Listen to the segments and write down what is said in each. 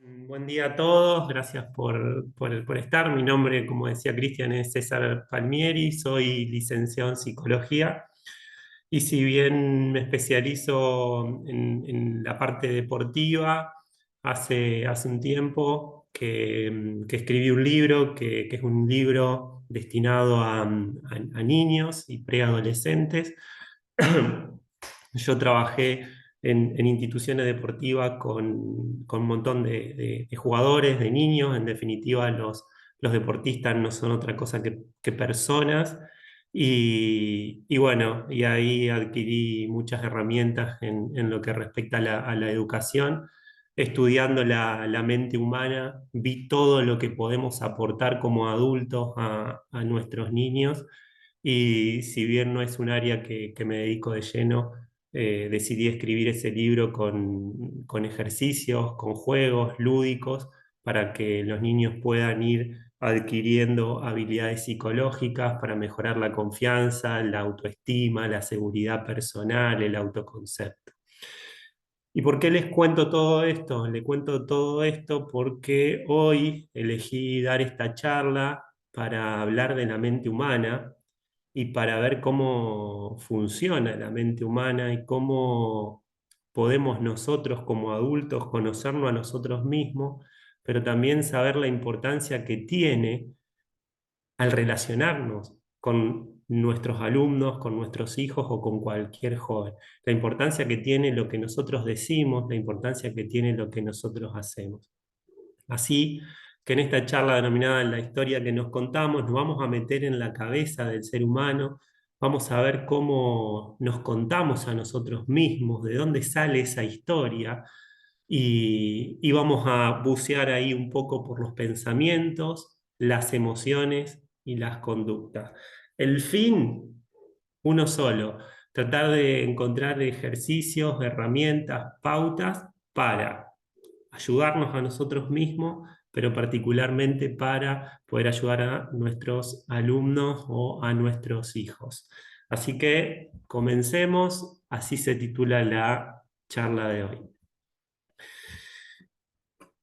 Buen día a todos, gracias por estar. Mi nombre, como decía Cristian, es César Palmieri, soy licenciado en psicología y si bien me especializo en la parte deportiva, hace un tiempo que escribí un libro que es un libro destinado a niños y preadolescentes. Yo trabajé en instituciones deportivas con un montón de jugadores, de niños. En definitiva, los deportistas no son otra cosa que personas. Y bueno, y ahí adquirí muchas herramientas en lo que respecta a la educación. Estudiando la mente humana, vi todo lo que podemos aportar como adultos a nuestros niños. Y si bien no es un área que me dedico de lleno, decidí escribir ese libro con ejercicios, con juegos lúdicos, para que los niños puedan ir adquiriendo habilidades psicológicas para mejorar la confianza, la autoestima, la seguridad personal, el autoconcepto. ¿Y por qué les cuento todo esto? Les cuento todo esto porque hoy elegí dar esta charla para hablar de la mente humana y para ver cómo funciona la mente humana y cómo podemos nosotros como adultos conocernos a nosotros mismos, pero también saber la importancia que tiene al relacionarnos con nuestros alumnos, con nuestros hijos o con cualquier joven. La importancia que tiene lo que nosotros decimos, la importancia que tiene lo que nosotros hacemos. Así que en esta charla denominada La historia que nos contamos, nos vamos a meter en la cabeza del ser humano, vamos a ver cómo nos contamos a nosotros mismos, de dónde sale esa historia, y vamos a bucear ahí un poco por los pensamientos, las emociones y las conductas. El fin, uno solo, tratar de encontrar ejercicios, herramientas, pautas para ayudarnos a nosotros mismos, pero particularmente para poder ayudar a nuestros alumnos o a nuestros hijos. Así que comencemos, así se titula la charla de hoy.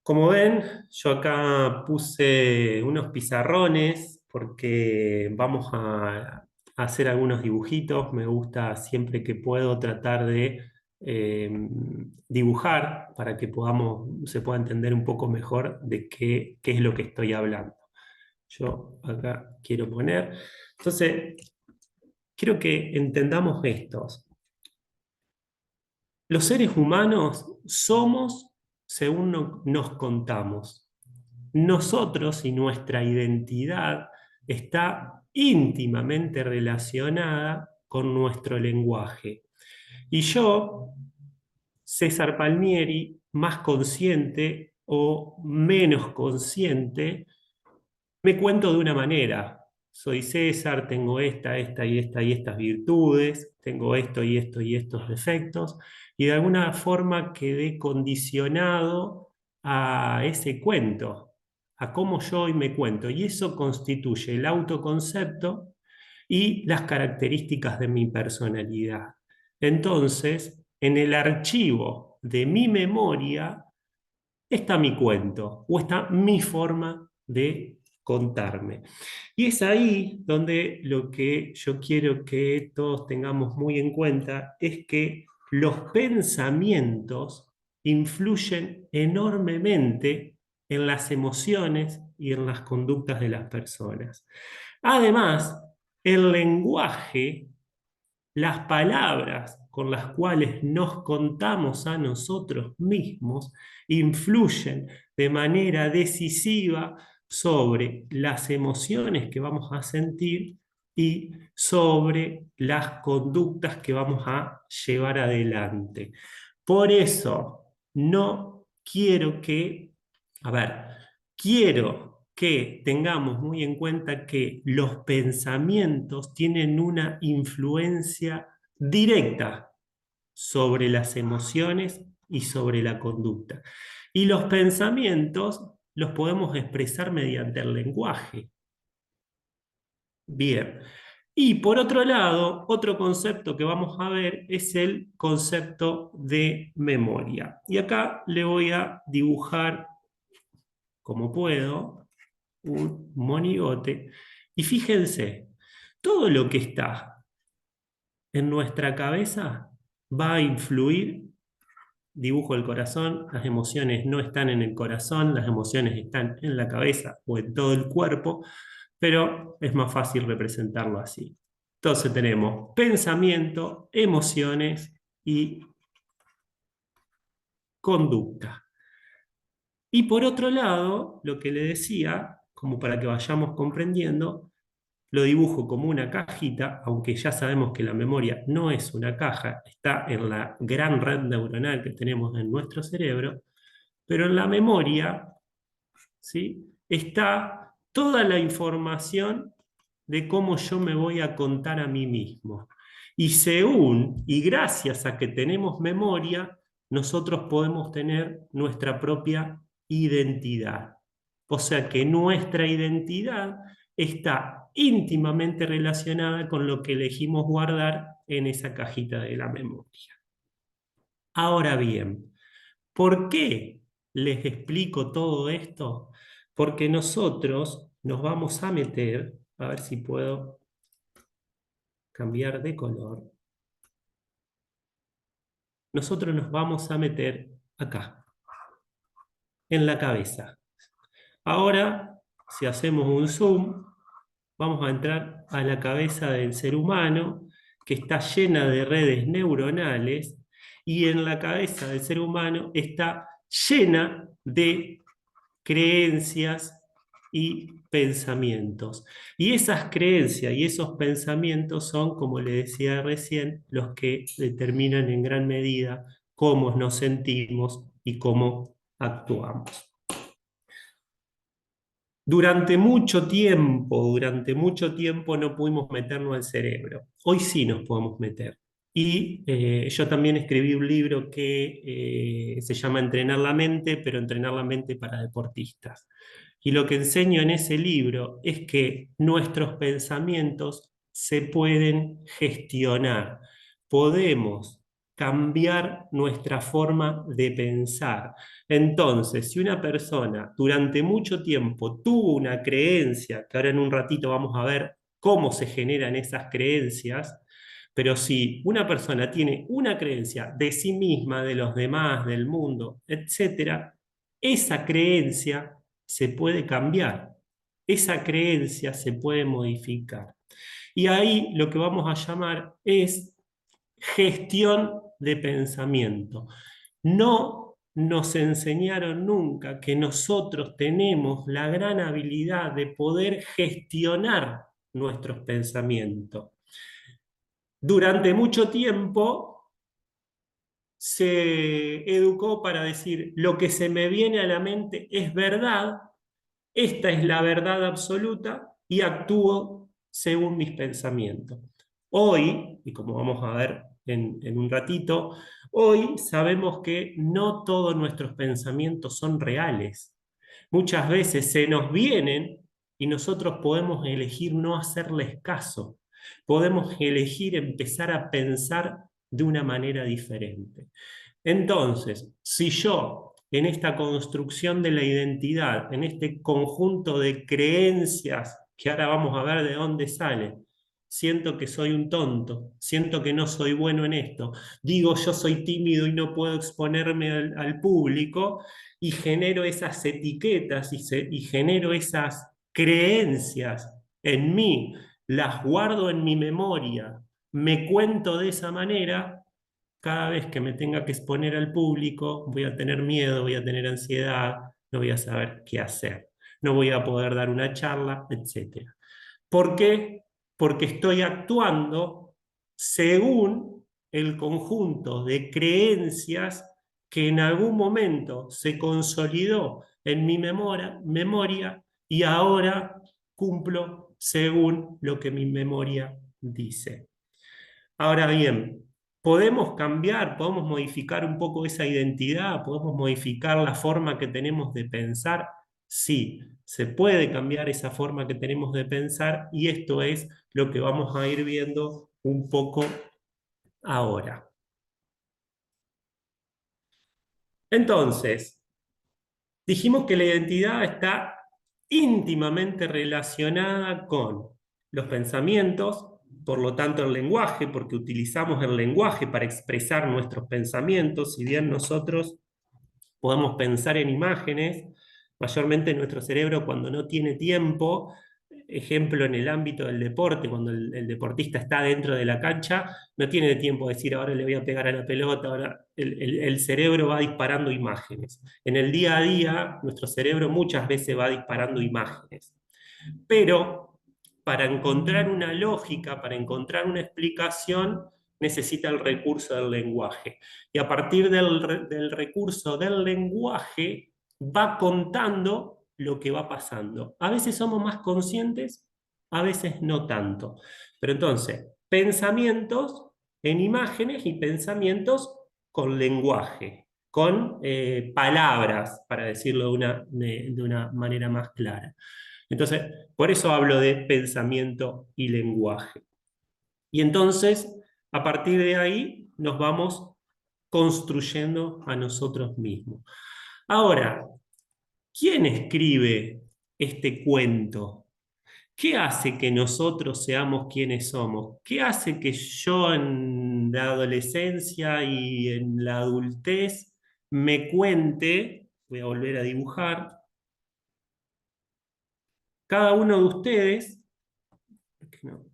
Como ven, yo acá puse unos pizarrones porque vamos a hacer algunos dibujitos. Me gusta siempre que puedo tratar de eh, dibujar para que se pueda entender un poco mejor de qué es lo que estoy hablando. Yo acá quiero poner. Entonces, quiero que entendamos estos. Los seres humanos somos según nos contamos. Nosotros y nuestra identidad está íntimamente relacionada con nuestro lenguaje. Y yo, César Palmieri, más consciente o menos consciente, me cuento de una manera. Soy César, tengo esta y estas virtudes, tengo esto y esto y estos defectos, y de alguna forma quedé condicionado a ese cuento, a cómo yo hoy me cuento, y eso constituye el autoconcepto y las características de mi personalidad. Entonces, en el archivo de mi memoria está mi cuento o está mi forma de contarme. Y es ahí donde lo que yo quiero que todos tengamos muy en cuenta es que los pensamientos influyen enormemente en las emociones y en las conductas de las personas. Además, el lenguaje, las palabras con las cuales nos contamos a nosotros mismos influyen de manera decisiva sobre las emociones que vamos a sentir y sobre las conductas que vamos a llevar adelante. Por eso, no quiero a ver, quiero que tengamos muy en cuenta que los pensamientos tienen una influencia directa sobre las emociones y sobre la conducta. Y los pensamientos los podemos expresar mediante el lenguaje. Bien. Y por otro lado, otro concepto que vamos a ver es el concepto de memoria. Y acá le voy a dibujar como puedo, un monigote, y fíjense, todo lo que está en nuestra cabeza va a influir. Dibujo el corazón, las emociones no están en el corazón, las emociones están en la cabeza o en todo el cuerpo, pero es más fácil representarlo así. Entonces tenemos pensamiento, emociones y conducta. Y por otro lado, lo que le decía, como para que vayamos comprendiendo, lo dibujo como una cajita, aunque ya sabemos que la memoria no es una caja, está en la gran red neuronal que tenemos en nuestro cerebro, pero en la memoria, ¿sí?, está toda la información de cómo yo me voy a contar a mí mismo. Y según y gracias a que tenemos memoria, nosotros podemos tener nuestra propia identidad. O sea que nuestra identidad está íntimamente relacionada con lo que elegimos guardar en esa cajita de la memoria. Ahora bien, ¿por qué les explico todo esto? Porque nosotros nos vamos a meter, a ver si puedo cambiar de color, nosotros nos vamos a meter acá, en la cabeza. Ahora, si hacemos un zoom, vamos a entrar a la cabeza del ser humano, que está llena de redes neuronales, y en la cabeza del ser humano está llena de creencias y pensamientos. Y esas creencias y esos pensamientos son, como le decía recién, los que determinan en gran medida cómo nos sentimos y cómo actuamos. Durante mucho tiempo no pudimos meternos al cerebro. Hoy sí nos podemos meter. Y yo también escribí un libro que se llama Entrenar la mente, pero entrenar la mente para deportistas. Y lo que enseño en ese libro es que nuestros pensamientos se pueden gestionar. Podemos cambiar nuestra forma de pensar. Entonces, si una persona durante mucho tiempo tuvo una creencia, que ahora en un ratito vamos a ver cómo se generan esas creencias, pero si una persona tiene una creencia de sí misma, de los demás, del mundo, etcétera, esa creencia se puede cambiar, esa creencia se puede modificar. Y ahí lo que vamos a llamar es gestión de pensamiento. No nos enseñaron nunca que nosotros tenemos la gran habilidad de poder gestionar nuestros pensamientos. Durante mucho tiempo se educó para decir, lo que se me viene a la mente es verdad, esta es la verdad absoluta y actúo según mis pensamientos. Hoy, y como vamos a ver en un ratito, hoy sabemos que no todos nuestros pensamientos son reales. Muchas veces se nos vienen y nosotros podemos elegir no hacerles caso. Podemos elegir empezar a pensar de una manera diferente. Entonces, si yo en esta construcción de la identidad, en este conjunto de creencias que ahora vamos a ver de dónde salen, siento que soy un tonto, siento que no soy bueno en esto, digo yo soy tímido y no puedo exponerme al público, y genero esas etiquetas y genero esas creencias en mí, las guardo en mi memoria, me cuento de esa manera. Cada vez que me tenga que exponer al público, voy a tener miedo, voy a tener ansiedad, no voy a saber qué hacer, no voy a poder dar una charla, etc. ¿Por qué? Porque estoy actuando según el conjunto de creencias que en algún momento se consolidó en mi memoria y ahora cumplo según lo que mi memoria dice. Ahora bien, podemos cambiar, podemos modificar un poco esa identidad, podemos modificar la forma que tenemos de pensar. Sí, se puede cambiar esa forma que tenemos de pensar y esto es lo que vamos a ir viendo un poco ahora. Entonces, Dijimos que la identidad está íntimamente relacionada con los pensamientos, por lo tanto el lenguaje, porque utilizamos el lenguaje para expresar nuestros pensamientos, si bien nosotros podemos pensar en imágenes, mayormente nuestro cerebro cuando no tiene tiempo, ejemplo en el ámbito del deporte, cuando el deportista está dentro de la cancha, no tiene tiempo de decir ahora le voy a pegar a la pelota, ahora el cerebro va disparando imágenes. En el día a día, nuestro cerebro muchas veces va disparando imágenes. Pero para encontrar una lógica, para encontrar una explicación, necesita el recurso del lenguaje. Y a partir del recurso del lenguaje, va contando lo que va pasando. A veces somos más conscientes, a veces no tanto. Pero entonces, pensamientos en imágenes y pensamientos con lenguaje, con palabras, para decirlo de una manera más clara. Entonces, por eso hablo de pensamiento y lenguaje. Y entonces, a partir de ahí, nos vamos construyendo a nosotros mismos. Ahora, ¿quién escribe este cuento? ¿Qué hace que nosotros seamos quienes somos? ¿Qué hace que yo en la adolescencia y en la adultez me cuente, voy a volver a dibujar, cada uno de ustedes, no,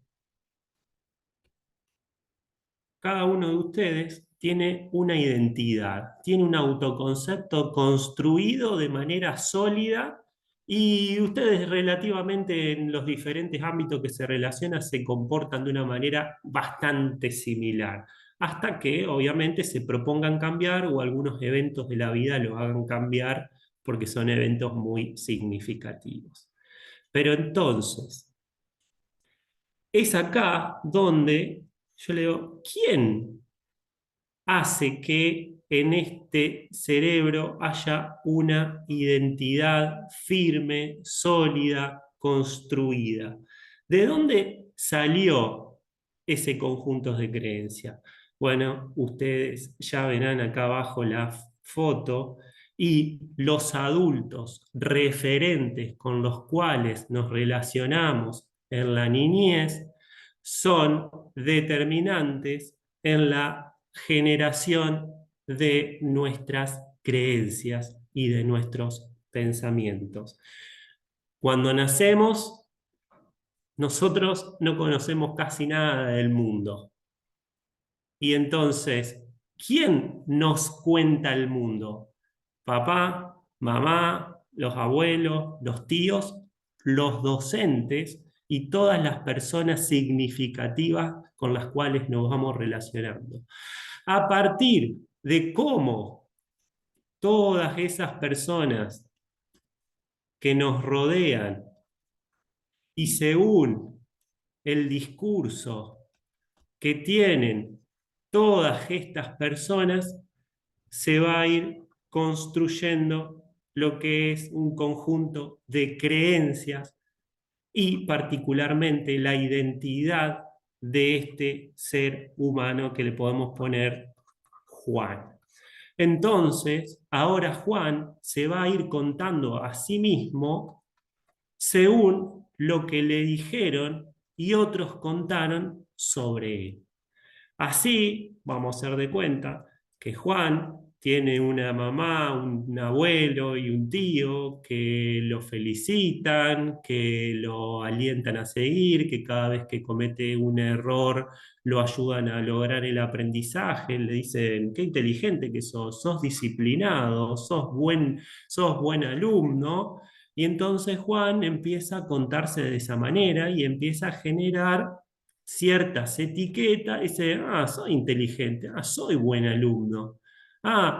cada uno de ustedes tiene una identidad, tiene un autoconcepto construido de manera sólida y ustedes relativamente en los diferentes ámbitos que se relacionan se comportan de una manera bastante similar, hasta que obviamente se propongan cambiar o algunos eventos de la vida lo hagan cambiar porque son eventos muy significativos. Pero entonces, es acá donde yo le digo, ¿quién hace que en este cerebro haya una identidad firme, sólida, construida? ¿De dónde salió ese conjunto de creencias? Bueno, ustedes ya verán acá abajo la foto y los adultos referentes con los cuales nos relacionamos en la niñez son determinantes en la generación de nuestras creencias y de nuestros pensamientos. Cuando nacemos, nosotros no conocemos casi nada del mundo. Y entonces, ¿quién nos cuenta el mundo? Papá, mamá, los abuelos, los tíos, los docentes y todas las personas significativas con las cuales nos vamos relacionando. A partir de cómo todas esas personas que nos rodean y según el discurso que tienen todas estas personas, se va a ir construyendo lo que es un conjunto de creencias y particularmente la identidad de este ser humano que le podemos poner Juan. Entonces, ahora Juan se va a ir contando a sí mismo según lo que le dijeron y otros contaron sobre él. Así vamos a hacer de cuenta que Juan tiene una mamá, un abuelo y un tío que lo felicitan, que lo alientan a seguir, que cada vez que comete un error lo ayudan a lograr el aprendizaje, le dicen, qué inteligente que sos disciplinado, sos buen alumno. Y entonces Juan empieza a contarse de esa manera y empieza a generar ciertas etiquetas y dice, soy inteligente, soy buen alumno,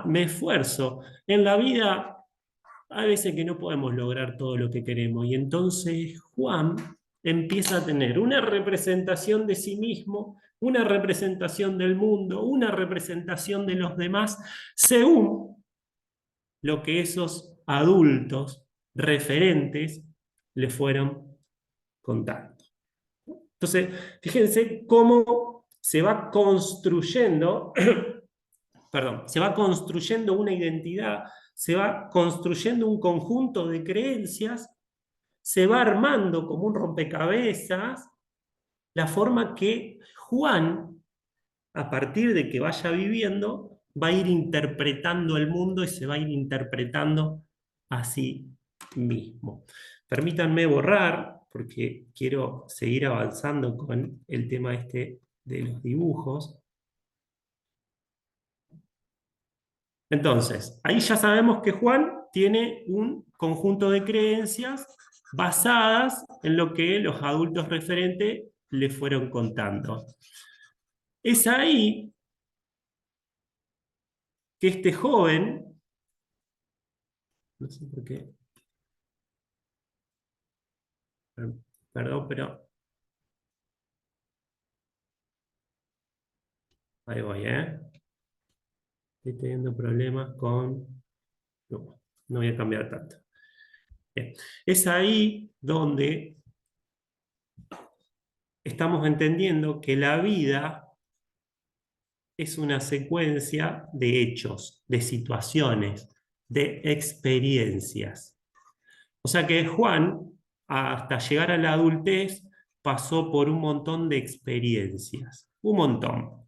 me esfuerzo. En la vida hay veces que no podemos lograr todo lo que queremos y entonces Juan empieza a tener una representación de sí mismo, una representación del mundo, una representación de los demás, según lo que esos adultos referentes le fueron contando. Entonces, fíjense cómo se va construyendo, perdón, se va construyendo una identidad se va construyendo un conjunto de creencias, se va armando como un rompecabezas la forma que Juan, a partir de que vaya viviendo, va a ir interpretando el mundo y se va a ir interpretando a sí mismo. Permítanme borrar, porque quiero seguir avanzando con el tema este de los dibujos. Entonces, ahí ya sabemos que Juan tiene un conjunto de creencias basadas en lo que los adultos referentes le fueron contando. Es ahí que este joven, no sé por qué, perdón, pero ahí voy, ¿eh? Estoy teniendo problemas con... No, no voy a cambiar tanto. Bien. Es ahí donde estamos entendiendo que la vida es una secuencia de hechos, de situaciones, de experiencias. O sea que Juan, hasta llegar a la adultez, pasó por un montón de experiencias, un montón.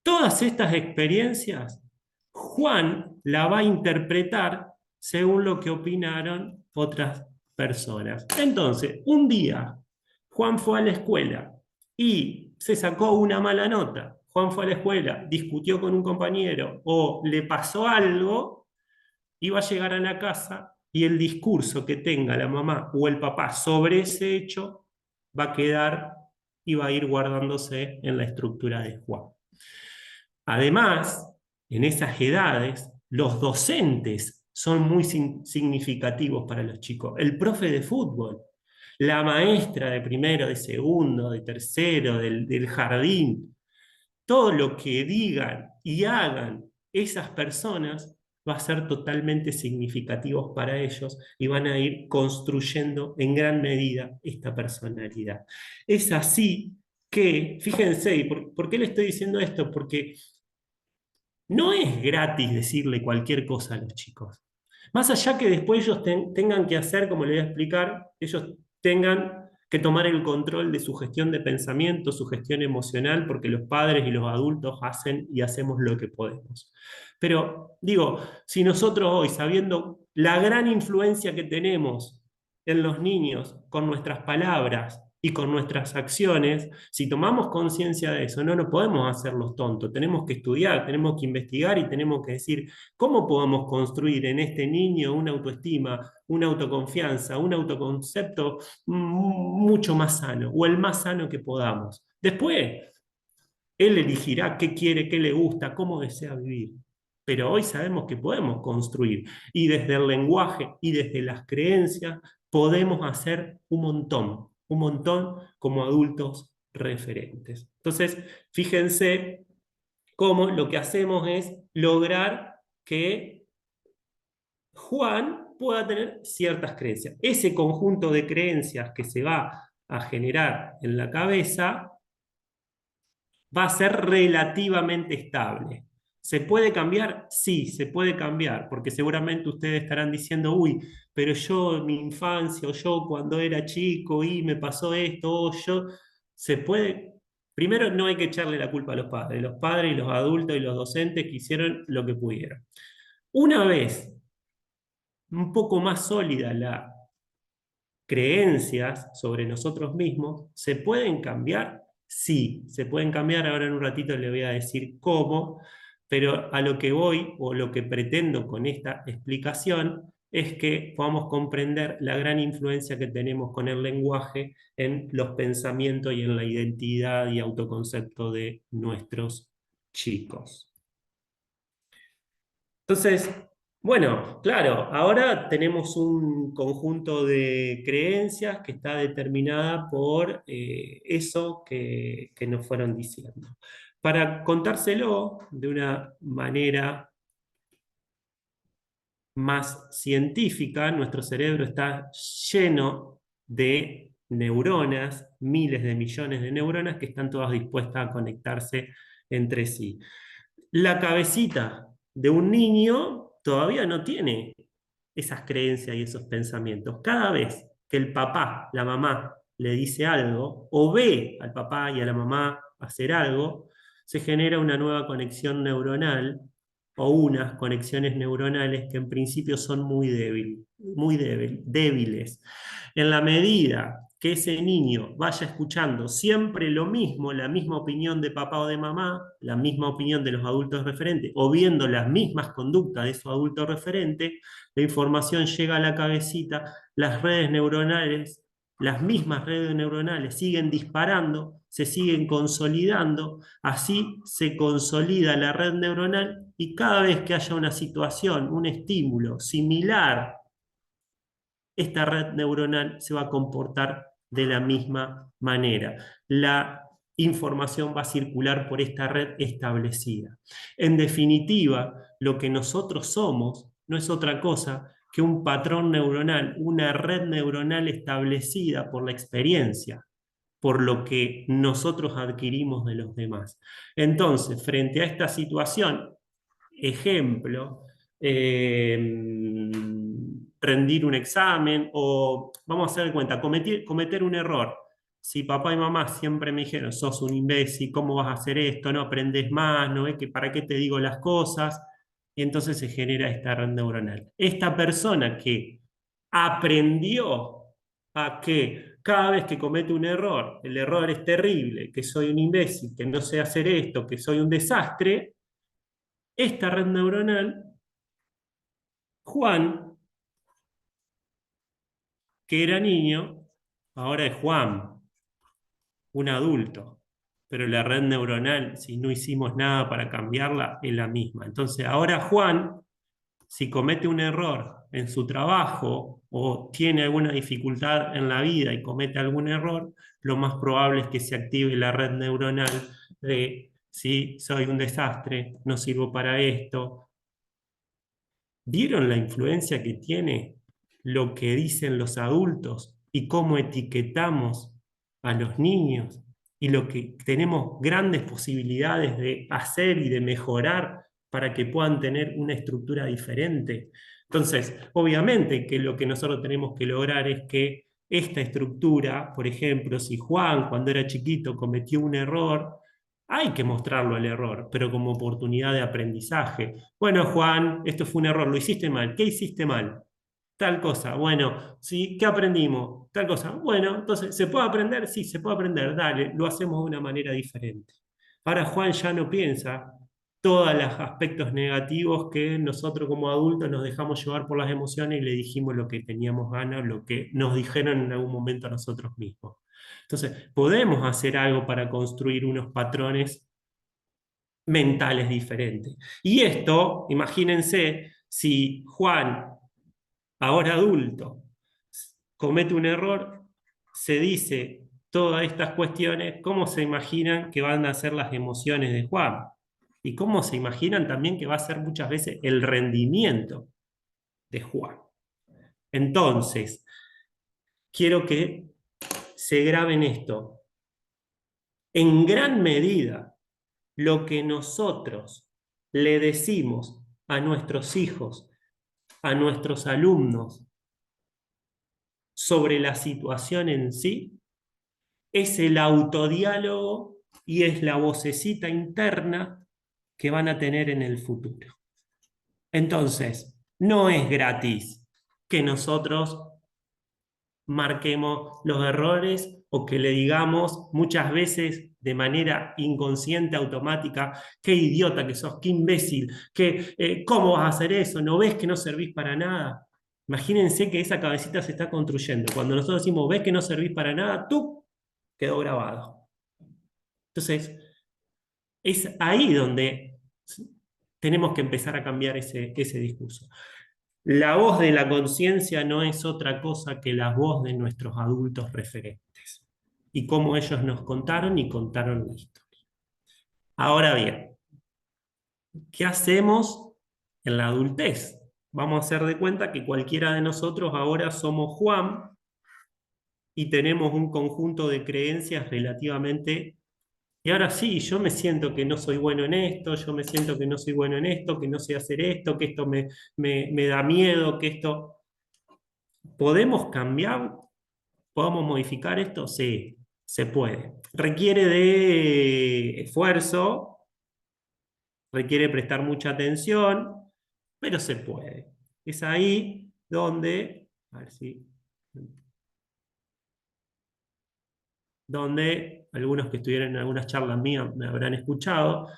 Todas estas experiencias, Juan la va a interpretar según lo que opinaron otras personas. Entonces, un día, Juan fue a la escuela y se sacó una mala nota. Juan fue a la escuela, discutió con un compañero o le pasó algo, iba a llegar a la casa y el discurso que tenga la mamá o el papá sobre ese hecho va a quedar y va a ir guardándose en la estructura de Juan. Además, en esas edades, los docentes son muy significativos para los chicos. El profe de fútbol, la maestra de primero, de segundo, de tercero, del jardín, todo lo que digan y hagan esas personas va a ser totalmente significativos para ellos y van a ir construyendo en gran medida esta personalidad. Es así que, fíjense, ¿y por qué le estoy diciendo esto? Porque no es gratis decirle cualquier cosa a los chicos. Más allá que después ellos tengan que hacer, como les voy a explicar, ellos tengan que tomar el control de su gestión de pensamiento, su gestión emocional, porque los padres y los adultos hacen y hacemos lo que podemos. Pero digo, si nosotros hoy, sabiendo la gran influencia que tenemos en los niños con nuestras palabras y con nuestras acciones, si tomamos conciencia de eso, no nos podemos hacer los tontos, tenemos que estudiar, tenemos que investigar y tenemos que decir cómo podemos construir en este niño una autoestima, una autoconfianza, un autoconcepto mucho más sano o el más sano que podamos. Después, él elegirá qué quiere, qué le gusta, cómo desea vivir. Pero hoy sabemos que podemos construir y desde el lenguaje y desde las creencias podemos hacer un montón como adultos referentes. Entonces, fíjense cómo lo que hacemos es lograr que Juan pueda tener ciertas creencias. Ese conjunto de creencias que se va a generar en la cabeza va a ser relativamente estable. ¿Se puede cambiar? Sí, se puede cambiar, porque seguramente ustedes estarán diciendo, uy, pero yo en mi infancia, o yo cuando era chico y me pasó esto, o yo, se puede... Primero, no hay que echarle la culpa a los padres y los adultos y los docentes que hicieron lo que pudieron. Una vez un poco más sólida la creencias sobre nosotros mismos, ¿se pueden cambiar? Sí, se pueden cambiar. Ahora en un ratito le voy a decir cómo, pero a lo que voy o lo que pretendo con esta explicación es que podamos comprender la gran influencia que tenemos con el lenguaje en los pensamientos y en la identidad y autoconcepto de nuestros chicos. Entonces, bueno, claro, ahora tenemos un conjunto de creencias que está determinada por eso que nos fueron diciendo. Para contárselo de una manera más científica, nuestro cerebro está lleno de neuronas, miles de millones de neuronas que están todas dispuestas a conectarse entre sí. La cabecita de un niño todavía no tiene esas creencias y esos pensamientos. Cada vez que el papá, la mamá, le dice algo, o ve al papá y a la mamá hacer algo, se genera una nueva conexión neuronal o unas conexiones neuronales que en principio son débiles. En la medida que ese niño vaya escuchando siempre lo mismo, la misma opinión de papá o de mamá, la misma opinión de los adultos referentes, o viendo las mismas conductas de esos adultos referentes, la información llega a la cabecita, las redes neuronales, las mismas redes neuronales siguen disparando, se siguen consolidando, así se consolida la red neuronal y cada vez que haya una situación, un estímulo similar, esta red neuronal se va a comportar de la misma manera. La información va a circular por esta red establecida. En definitiva, lo que nosotros somos no es otra cosa que un patrón neuronal, una red neuronal establecida por la experiencia, por lo que nosotros adquirimos de los demás. Entonces, frente a esta situación, ejemplo, rendir un examen o, vamos a hacer de cuenta, cometer un error. Si papá y mamá siempre me dijeron, sos un imbécil, ¿cómo vas a hacer esto? No aprendes más, ¿no ves que para qué te digo las cosas? Y entonces se genera esta red neuronal. Esta persona que aprendió a que cada vez que comete un error, el error es terrible, que soy un imbécil, que no sé hacer esto, que soy un desastre, esta red neuronal, Juan, que era niño, ahora es Juan, un adulto. Pero la red neuronal, si no hicimos nada para cambiarla, es la misma. Entonces, ahora Juan, si comete un error en su trabajo o tiene alguna dificultad en la vida y comete algún error, lo más probable es que se active la red neuronal de, sí, soy un desastre, no sirvo para esto. ¿Vieron la influencia que tiene lo que dicen los adultos y cómo etiquetamos a los niños y lo que tenemos grandes posibilidades de hacer y de mejorar para que puedan tener una estructura diferente? Entonces, obviamente que lo que nosotros tenemos que lograr es que esta estructura, por ejemplo, si Juan cuando era chiquito cometió un error, hay que mostrarlo el error, pero como oportunidad de aprendizaje. Bueno, Juan, esto fue un error, lo hiciste mal. ¿Qué hiciste mal? Tal cosa. Bueno, ¿sí? ¿Qué aprendimos? Tal cosa. Bueno, entonces, ¿se puede aprender? Sí, se puede aprender. Dale, lo hacemos de una manera diferente. Ahora Juan ya no piensa todos los aspectos negativos que nosotros como adultos nos dejamos llevar por las emociones y le dijimos lo que teníamos ganas, lo que nos dijeron en algún momento a nosotros mismos. Entonces, podemos hacer algo para construir unos patrones mentales diferentes. Y esto, imagínense, si Juan, ahora adulto, comete un error, se dice todas estas cuestiones, ¿cómo se imaginan que van a ser las emociones de Juan? Y cómo se imaginan también que va a ser muchas veces el rendimiento de Juan. Entonces, quiero que se graben esto. En gran medida, lo que nosotros le decimos a nuestros hijos, a nuestros alumnos, sobre la situación en sí, es el autodiálogo y es la vocecita interna que van a tener en el futuro. Entonces, no es gratis que nosotros marquemos los errores o que le digamos muchas veces de manera inconsciente, automática, qué idiota que sos, qué imbécil, ¿cómo vas a hacer eso? ¿No ves que no servís para nada? Imagínense que esa cabecita se está construyendo. Cuando nosotros decimos, ves que no servís para nada, tú quedó grabado. Entonces, es ahí donde tenemos que empezar a cambiar ese discurso. La voz de la conciencia no es otra cosa que la voz de nuestros adultos referentes y cómo ellos nos contaron y contaron la historia. Ahora bien, ¿qué hacemos en la adultez? Vamos a hacer de cuenta que cualquiera de nosotros ahora somos Juan y tenemos un conjunto de creencias relativamente Y ahora sí, yo me siento que no soy bueno en esto, yo me siento que no soy bueno en esto, que no sé hacer esto, que esto me da miedo, que esto... ¿Podemos cambiar? ¿Podemos modificar esto? Sí, se puede. Requiere de esfuerzo, requiere prestar mucha atención, pero se puede. Es ahí donde, a ver si, donde algunos que estuvieron en algunas charlas mías me habrán escuchado,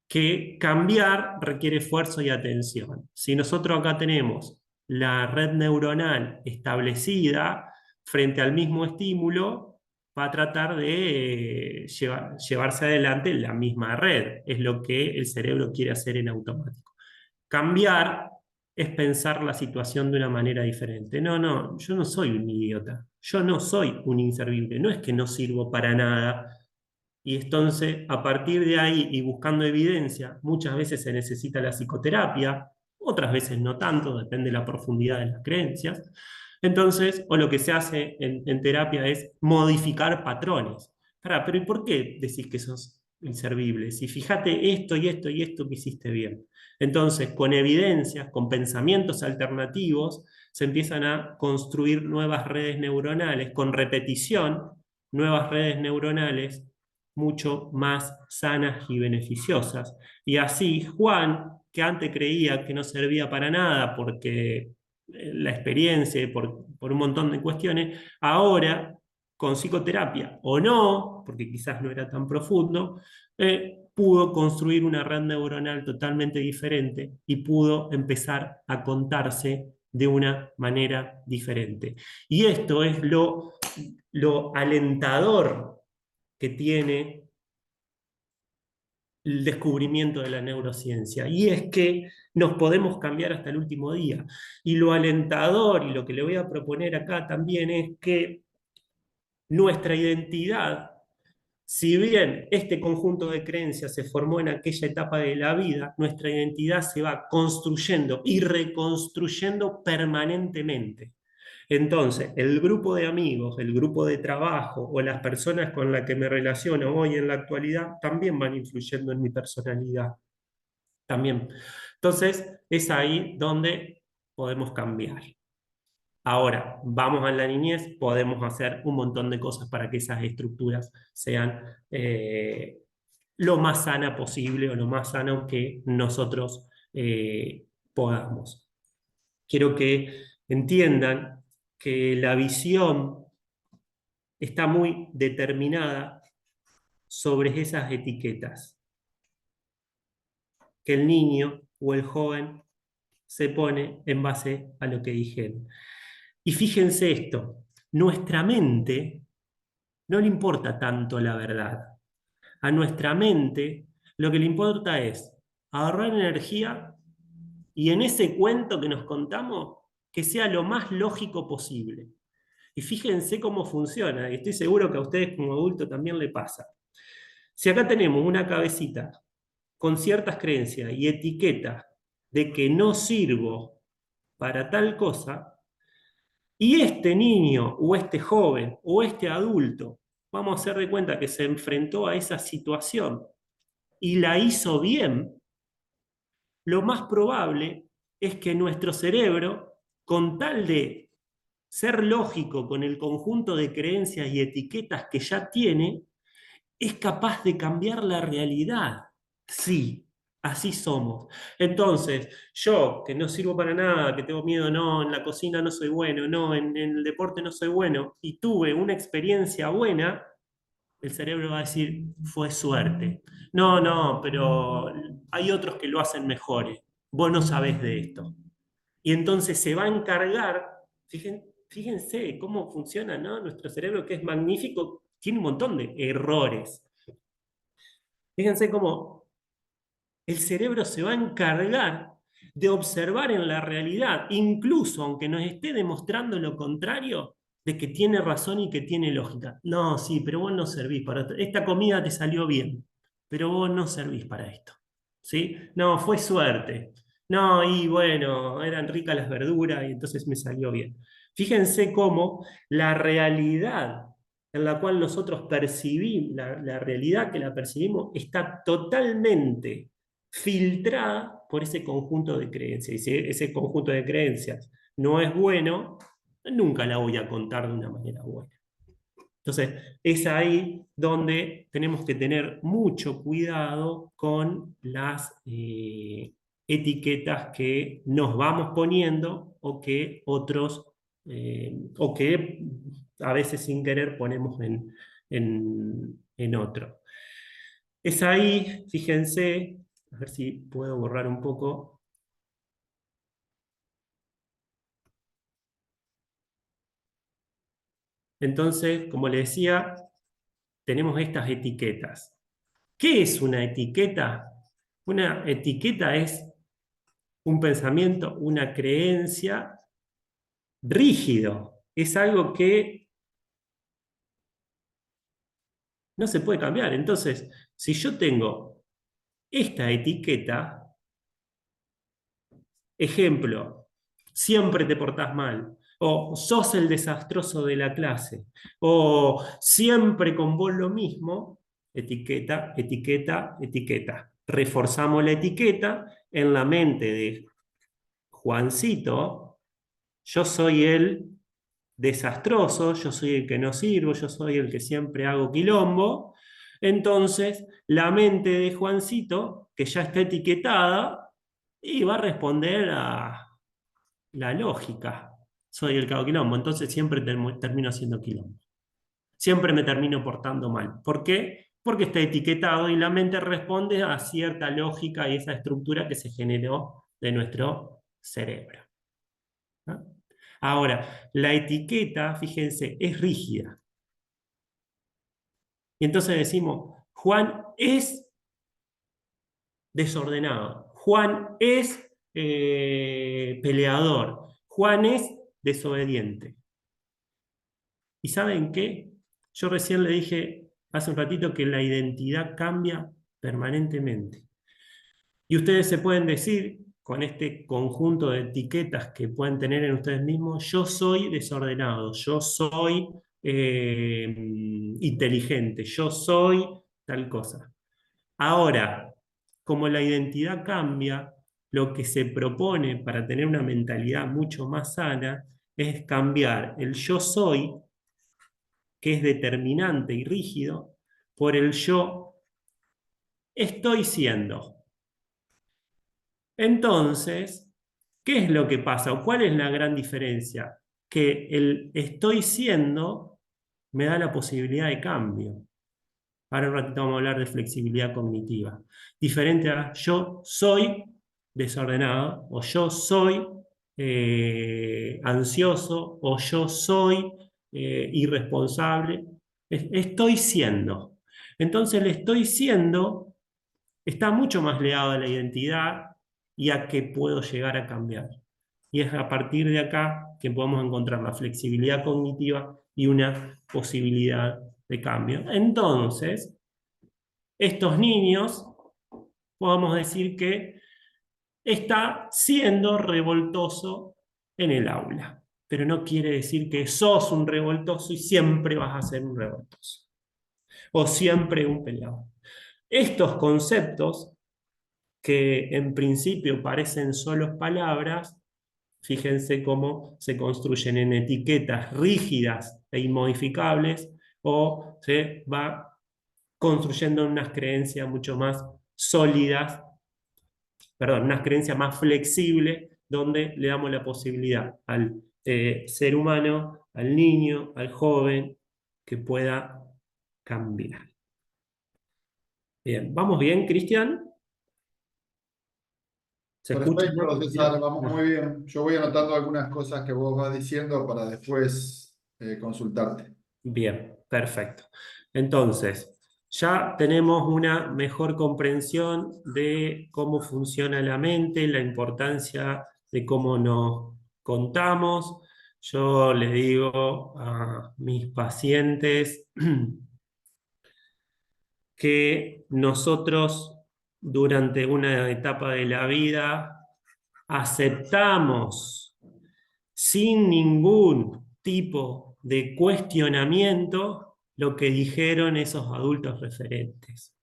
que cambiar requiere esfuerzo y atención. Si nosotros acá tenemos la red neuronal establecida frente al mismo estímulo, va a tratar de llevarse adelante la misma red. Es lo que el cerebro quiere hacer en automático. Cambiar es pensar la situación de una manera diferente. No, no, yo no soy un idiota, yo no soy un inservible, no es que no sirvo para nada. Y entonces, a partir de ahí y buscando evidencia, muchas veces se necesita la psicoterapia, otras veces no tanto, depende de la profundidad de las creencias. Entonces, o lo que se hace en terapia es modificar patrones. Pará, pero ¿y por qué decís que sos inservible? Si fíjate esto y esto y esto que hiciste bien. Entonces, con evidencias, con pensamientos alternativos, se empiezan a construir nuevas redes neuronales, con repetición, nuevas redes neuronales mucho más sanas y beneficiosas. Y así Juan, que antes creía que no servía para nada porque la experiencia, por un montón de cuestiones, ahora con psicoterapia o no, porque quizás no era tan profundo, pudo construir una red neuronal totalmente diferente y pudo empezar a contarse de una manera diferente. Y esto es lo alentador que tiene el descubrimiento de la neurociencia, y es que nos podemos cambiar hasta el último día. Y lo alentador, y lo que le voy a proponer acá también, es que nuestra identidad, si bien este conjunto de creencias se formó en aquella etapa de la vida, nuestra identidad se va construyendo y reconstruyendo permanentemente. Entonces, el grupo de amigos, el grupo de trabajo o las personas con las que me relaciono hoy en la actualidad también van influyendo en mi personalidad. También. Entonces, es ahí donde podemos cambiar. Ahora, vamos a la niñez, podemos hacer un montón de cosas para que esas estructuras sean lo más sana posible o lo más sano que nosotros podamos. Quiero que entiendan que la visión está muy determinada sobre esas etiquetas, que el niño o el joven se pone en base a lo que dijeron. Y fíjense esto, nuestra mente no le importa tanto la verdad. A nuestra mente lo que le importa es ahorrar energía y en ese cuento que nos contamos, que sea lo más lógico posible. Y fíjense cómo funciona, y estoy seguro que a ustedes como adultos también le pasa. Si acá tenemos una cabecita con ciertas creencias y etiquetas de que no sirvo para tal cosa, y este niño o este joven o este adulto, vamos a hacer de cuenta que se enfrentó a esa situación y la hizo bien, lo más probable es que nuestro cerebro, con tal de ser lógico con el conjunto de creencias y etiquetas que ya tiene, es capaz de cambiar la realidad. Sí, así somos. Entonces, yo, que no sirvo para nada, que tengo miedo, no, en la cocina no soy bueno, no, en el deporte no soy bueno, y tuve una experiencia buena, el cerebro va a decir, fue suerte. No, no, pero hay otros que lo hacen mejores. Vos no sabés de esto. Y entonces se va a encargar, fíjense cómo funciona, ¿no? Nuestro cerebro, que es magnífico, tiene un montón de errores. Fíjense cómo el cerebro se va a encargar de observar en la realidad, incluso aunque nos esté demostrando lo contrario, de que tiene razón y que tiene lógica. No, sí, pero vos no servís para esto. Esta comida te salió bien, pero vos no servís para esto. ¿Sí? No, fue suerte. No, y bueno, eran ricas las verduras y entonces me salió bien. Fíjense cómo la realidad en la cual nosotros percibimos, la realidad que la percibimos está totalmente filtrada por ese conjunto de creencias. Y si ese conjunto de creencias no es bueno, nunca la voy a contar de una manera buena. Entonces, es ahí donde tenemos que tener mucho cuidado con las etiquetas que nos vamos poniendo o que otros, o que a veces sin querer ponemos en otro. Es ahí, fíjense, a ver si puedo borrar un poco. Entonces, como les decía, tenemos estas etiquetas. ¿Qué es una etiqueta? Una etiqueta es un pensamiento, una creencia rígido. Es algo que no se puede cambiar. Entonces, si yo tengo esta etiqueta, ejemplo, siempre te portás mal, o sos el desastroso de la clase, o siempre con vos lo mismo, etiqueta, etiqueta, etiqueta. Reforzamos la etiqueta en la mente de Juancito. Yo soy el desastroso, yo soy el que no sirvo, yo soy el que siempre hago quilombo. Entonces, la mente de Juancito, que ya está etiquetada, y va a responder a la lógica. Soy el que hago quilombo, entonces siempre termino haciendo quilombo. Siempre me termino portando mal. ¿Por qué? Porque está etiquetado y la mente responde a cierta lógica y esa estructura que se generó de nuestro cerebro. ¿No? Ahora, la etiqueta, fíjense, es rígida. Y entonces decimos, Juan es desordenado, Juan es peleador, Juan es desobediente. ¿Y saben qué? Yo recién le dije hace un ratito que la identidad cambia permanentemente. Y ustedes se pueden decir, con este conjunto de etiquetas que pueden tener en ustedes mismos, yo soy desordenado, yo soy inteligente, yo soy tal cosa. Ahora, como la identidad cambia, lo que se propone para tener una mentalidad mucho más sana es cambiar el yo soy, que es determinante y rígido, por el yo estoy siendo. Entonces, ¿qué es lo que pasa o cuál es la gran diferencia? Que el estoy siendo me da la posibilidad de cambio. Ahora un ratito vamos a hablar de flexibilidad cognitiva. Diferente a yo soy desordenado o yo soy ansioso o yo soy irresponsable. Estoy siendo. Entonces el estoy siendo está mucho más ligado a la identidad y a que puedo llegar a cambiar. Y es a partir de acá que podemos encontrar la flexibilidad cognitiva y una posibilidad de cambio. Entonces, estos niños, podemos decir que está siendo revoltoso en el aula, pero no quiere decir que sos un revoltoso y siempre vas a ser un revoltoso, o siempre un peleador. Estos conceptos que en principio parecen solo palabras, fíjense cómo se construyen en etiquetas rígidas e inmodificables o se va construyendo unas creencias mucho más sólidas, perdón, unas creencias más flexibles, donde le damos la posibilidad al ser humano, al niño, al joven, que pueda cambiar. Bien, ¿vamos bien, Cristian? ¿Se escucha? Perfecto, César, vamos muy No. bien. Yo voy anotando algunas cosas que vos vas diciendo para después consultarte. Bien, perfecto. Entonces, ya tenemos una mejor comprensión de cómo funciona la mente, la importancia de cómo nos contamos. Yo le digo a mis pacientes que nosotros durante una etapa de la vida aceptamos sin ningún tipo de cuestionamiento lo que dijeron esos adultos referentes,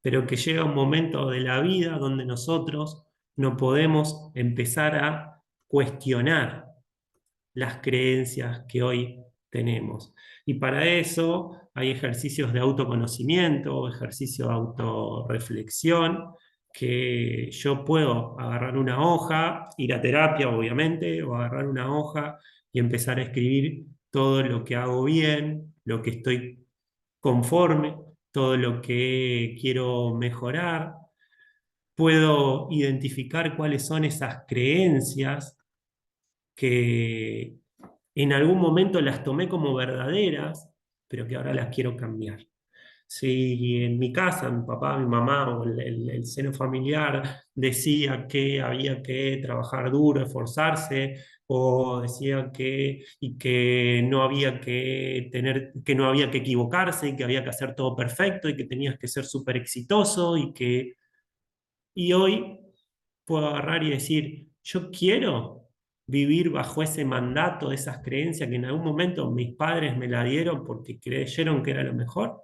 pero que llega un momento de la vida donde nosotros no podemos empezar a cuestionar las creencias que hoy tenemos. Y para eso hay ejercicios de autoconocimiento, ejercicios de autorreflexión, que yo puedo agarrar una hoja, ir a terapia obviamente, o agarrar una hoja y empezar a escribir todo lo que hago bien, lo que estoy conforme, todo lo que quiero mejorar. Puedo identificar cuáles son esas creencias que en algún momento las tomé como verdaderas, pero que ahora las quiero cambiar. Si en mi casa, mi papá, mi mamá o el seno familiar decía que había que trabajar duro, esforzarse, o decía que no había que tener, que no había que equivocarse, y que había que hacer todo perfecto, y que tenías que ser súper exitoso, y hoy puedo agarrar y decir, yo quiero vivir bajo ese mandato, esas creencias que en algún momento mis padres me la dieron porque creyeron que era lo mejor.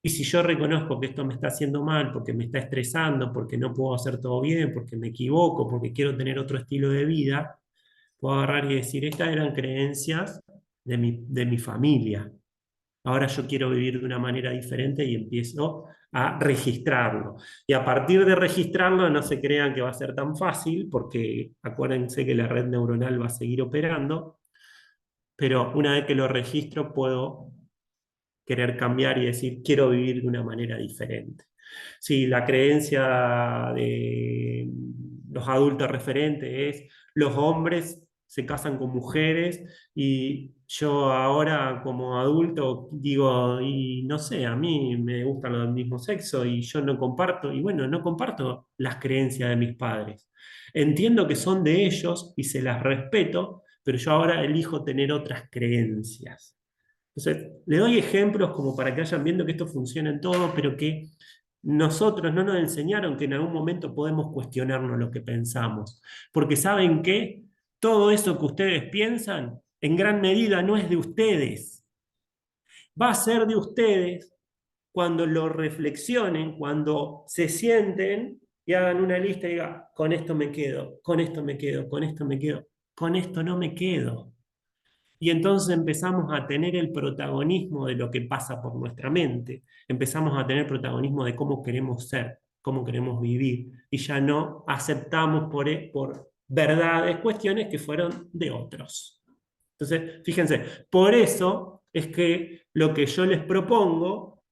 Y si yo reconozco que esto me está haciendo mal, porque me está estresando, porque no puedo hacer todo bien, porque me equivoco, porque quiero tener otro estilo de vida, puedo agarrar y decir, estas eran creencias de mi familia. Ahora yo quiero vivir de una manera diferente y empiezo a registrarlo. Y a partir de registrarlo, no se crean que va a ser tan fácil, porque acuérdense que la red neuronal va a seguir operando, pero una vez que lo registro puedo querer cambiar y decir, quiero vivir de una manera diferente. Sí, la creencia de los adultos referentes es los hombres se casan con mujeres y yo ahora como adulto digo, y no sé, a mí me gustan los del mismo sexo y yo no comparto, y bueno, no comparto las creencias de mis padres. Entiendo que son de ellos y se las respeto, pero yo ahora elijo tener otras creencias. Entonces, le doy ejemplos como para que vayan viendo que esto funciona en todo, pero que nosotros no nos enseñaron que en algún momento podemos cuestionarnos lo que pensamos. Porque saben que todo eso que ustedes piensan, en gran medida no es de ustedes. Va a ser de ustedes cuando lo reflexionen, cuando se sienten y hagan una lista y digan, con esto me quedo, con esto me quedo, con esto me quedo, con esto no me quedo. Y entonces empezamos a tener el protagonismo de lo que pasa por nuestra mente, empezamos a tener protagonismo de cómo queremos ser, cómo queremos vivir, y ya no aceptamos por verdades, cuestiones que fueron de otros. Entonces, fíjense, por eso es que lo que yo les propongo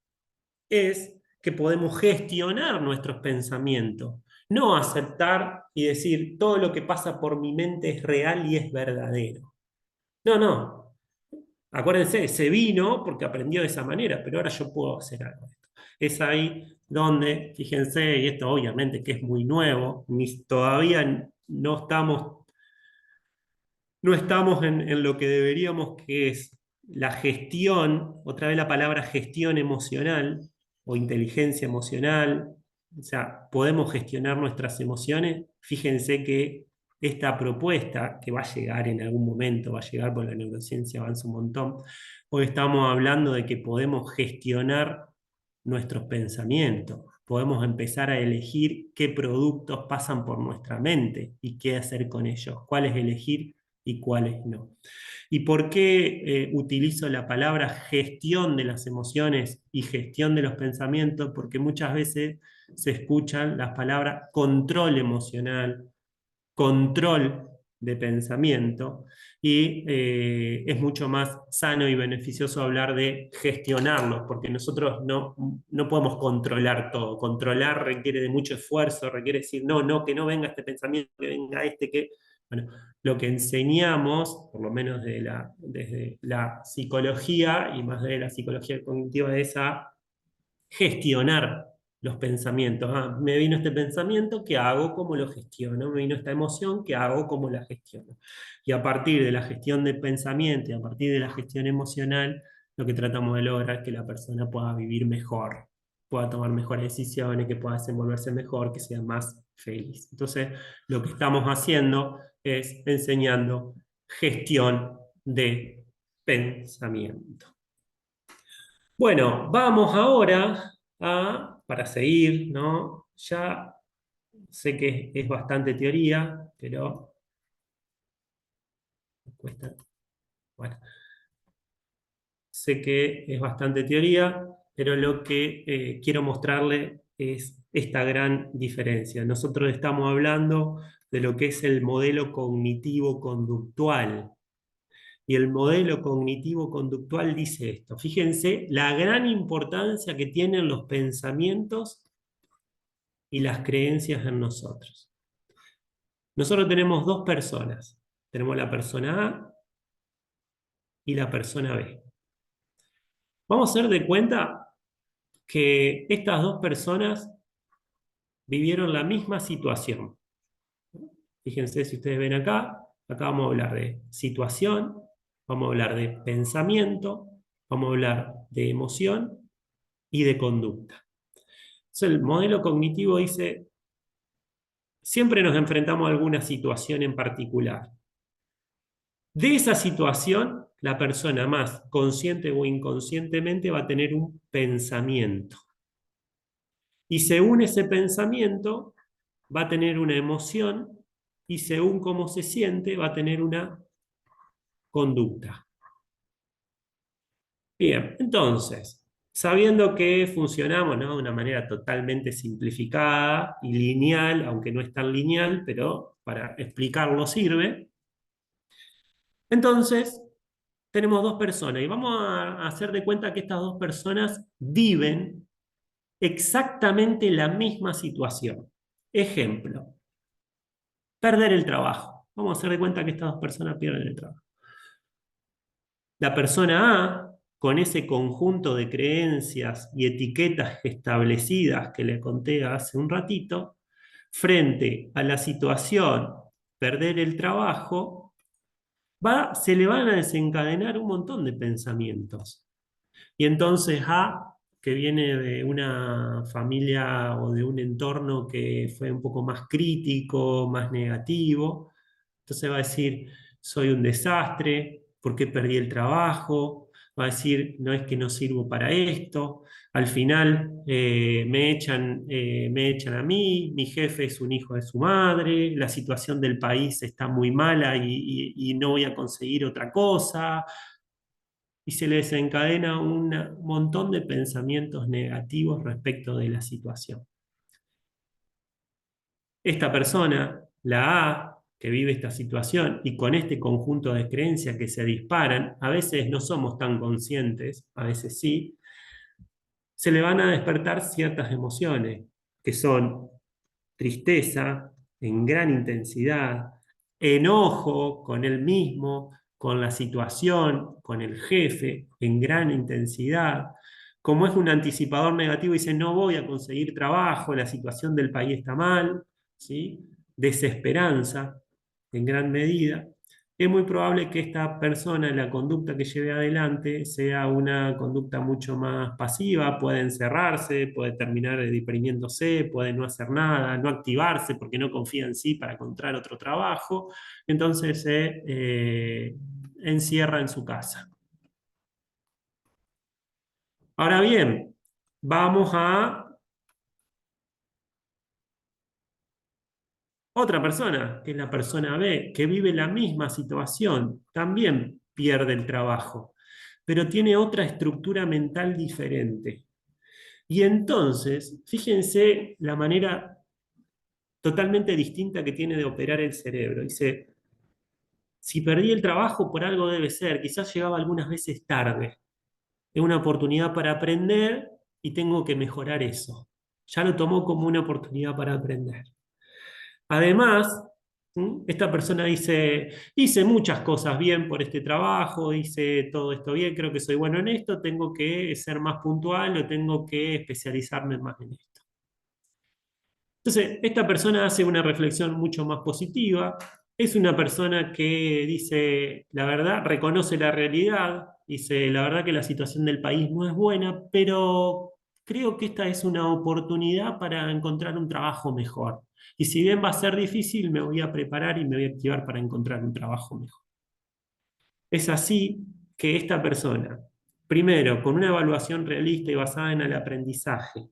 es que podemos gestionar nuestros pensamientos, no aceptar y decir todo lo que pasa por mi mente es real y es verdadero. No, no. Acuérdense, se vino porque aprendió de esa manera, pero ahora yo puedo hacer algo de esto. Es ahí donde, fíjense, y esto obviamente que es muy nuevo, todavía no estamos en lo que deberíamos, que es la gestión, otra vez la palabra gestión emocional o inteligencia emocional, o sea, podemos gestionar nuestras emociones. Fíjense que esta propuesta, que va a llegar en algún momento, va a llegar por la neurociencia, avanza un montón, hoy estamos hablando de que podemos gestionar nuestros pensamientos, podemos empezar a elegir qué productos pasan por nuestra mente y qué hacer con ellos, cuáles elegir y cuáles no. ¿Y por qué utilizo la palabra gestión de las emociones y gestión de los pensamientos? Porque muchas veces se escuchan las palabras control emocional, control de pensamiento, y es mucho más sano y beneficioso hablar de gestionarlos, porque nosotros no podemos controlar todo. Controlar requiere de mucho esfuerzo, requiere decir, no, no, que no venga este pensamiento, que venga este, que... Bueno, lo que enseñamos, por lo menos desde la psicología, y más de la psicología cognitiva, es a gestionar los pensamientos. Ah, me vino este pensamiento, ¿qué hago? ¿Cómo lo gestiono? Me vino esta emoción, ¿qué hago? ¿Cómo la gestiono? Y a partir de la gestión del pensamiento y a partir de la gestión emocional, lo que tratamos de lograr es que la persona pueda vivir mejor, pueda tomar mejores decisiones, que pueda desenvolverse mejor, que sea más feliz. Entonces, lo que estamos haciendo es enseñando gestión de pensamiento. Bueno, vamos ahora para seguir, ¿no? Ya sé que es bastante teoría, pero me cuesta. Bueno, sé que es bastante teoría, pero lo que quiero mostrarle es esta gran diferencia. Nosotros estamos hablando de lo que es el modelo cognitivo-conductual. Y el modelo cognitivo-conductual dice esto. Fíjense la gran importancia que tienen los pensamientos y las creencias en nosotros. Nosotros tenemos dos personas. Tenemos la persona A y la persona B. Vamos a hacer de cuenta que estas dos personas vivieron la misma situación. Fíjense, si ustedes ven acá vamos a hablar de situación, vamos a hablar de pensamiento, vamos a hablar de emoción y de conducta. Entonces, el modelo cognitivo dice, siempre nos enfrentamos a alguna situación en particular. De esa situación, la persona más consciente o inconscientemente va a tener un pensamiento. Y según ese pensamiento, va a tener una emoción y según cómo se siente, va a tener una conducta. Bien, entonces, sabiendo que funcionamos, ¿no?, de una manera totalmente simplificada y lineal, aunque no es tan lineal, pero para explicarlo sirve, entonces tenemos dos personas y vamos a hacer de cuenta que estas dos personas viven exactamente la misma situación. Ejemplo, perder el trabajo. Vamos a hacer de cuenta que estas dos personas pierden el trabajo. La persona A, con ese conjunto de creencias y etiquetas establecidas que le conté hace un ratito, frente a la situación perder el trabajo, se le van a desencadenar un montón de pensamientos. Y entonces A, que viene de una familia o de un entorno que fue un poco más crítico, más negativo, entonces va a decir, soy un desastre, ¿por qué perdí el trabajo? Va a decir, no es que no sirvo para esto, al final me echan a mí, mi jefe es un hijo de su madre, la situación del país está muy mala y no voy a conseguir otra cosa, y se le desencadena un montón de pensamientos negativos respecto de la situación. Esta persona, la A, que vive esta situación y con este conjunto de creencias que se disparan, a veces no somos tan conscientes, a veces sí, se le van a despertar ciertas emociones, que son tristeza en gran intensidad, enojo con él mismo, con la situación, con el jefe en gran intensidad. Como es un anticipador negativo, dice, no voy a conseguir trabajo, la situación del país está mal, ¿sí? Desesperanza en gran medida. Es muy probable que esta persona, la conducta que lleve adelante, sea una conducta mucho más pasiva, puede encerrarse, puede terminar deprimiéndose, puede no hacer nada, no activarse porque no confía en sí para encontrar otro trabajo, entonces se encierra en su casa. Ahora bien, vamos a otra persona, que es la persona B, que vive la misma situación, también pierde el trabajo, pero tiene otra estructura mental diferente. Y entonces, fíjense la manera totalmente distinta que tiene de operar el cerebro. Dice, si perdí el trabajo, por algo debe ser, quizás llegaba algunas veces tarde. Es una oportunidad para aprender y tengo que mejorar eso. Ya lo tomó como una oportunidad para aprender. Además, esta persona dice, hice muchas cosas bien por este trabajo, hice todo esto bien, creo que soy bueno en esto, tengo que ser más puntual o tengo que especializarme más en esto. Entonces, esta persona hace una reflexión mucho más positiva, es una persona que dice, la verdad, reconoce la realidad, dice, la verdad que la situación del país no es buena, pero creo que esta es una oportunidad para encontrar un trabajo mejor. Y si bien va a ser difícil, me voy a preparar y me voy a activar para encontrar un trabajo mejor. Es así que esta persona Primero, con una evaluación realista y basada en el aprendizaje,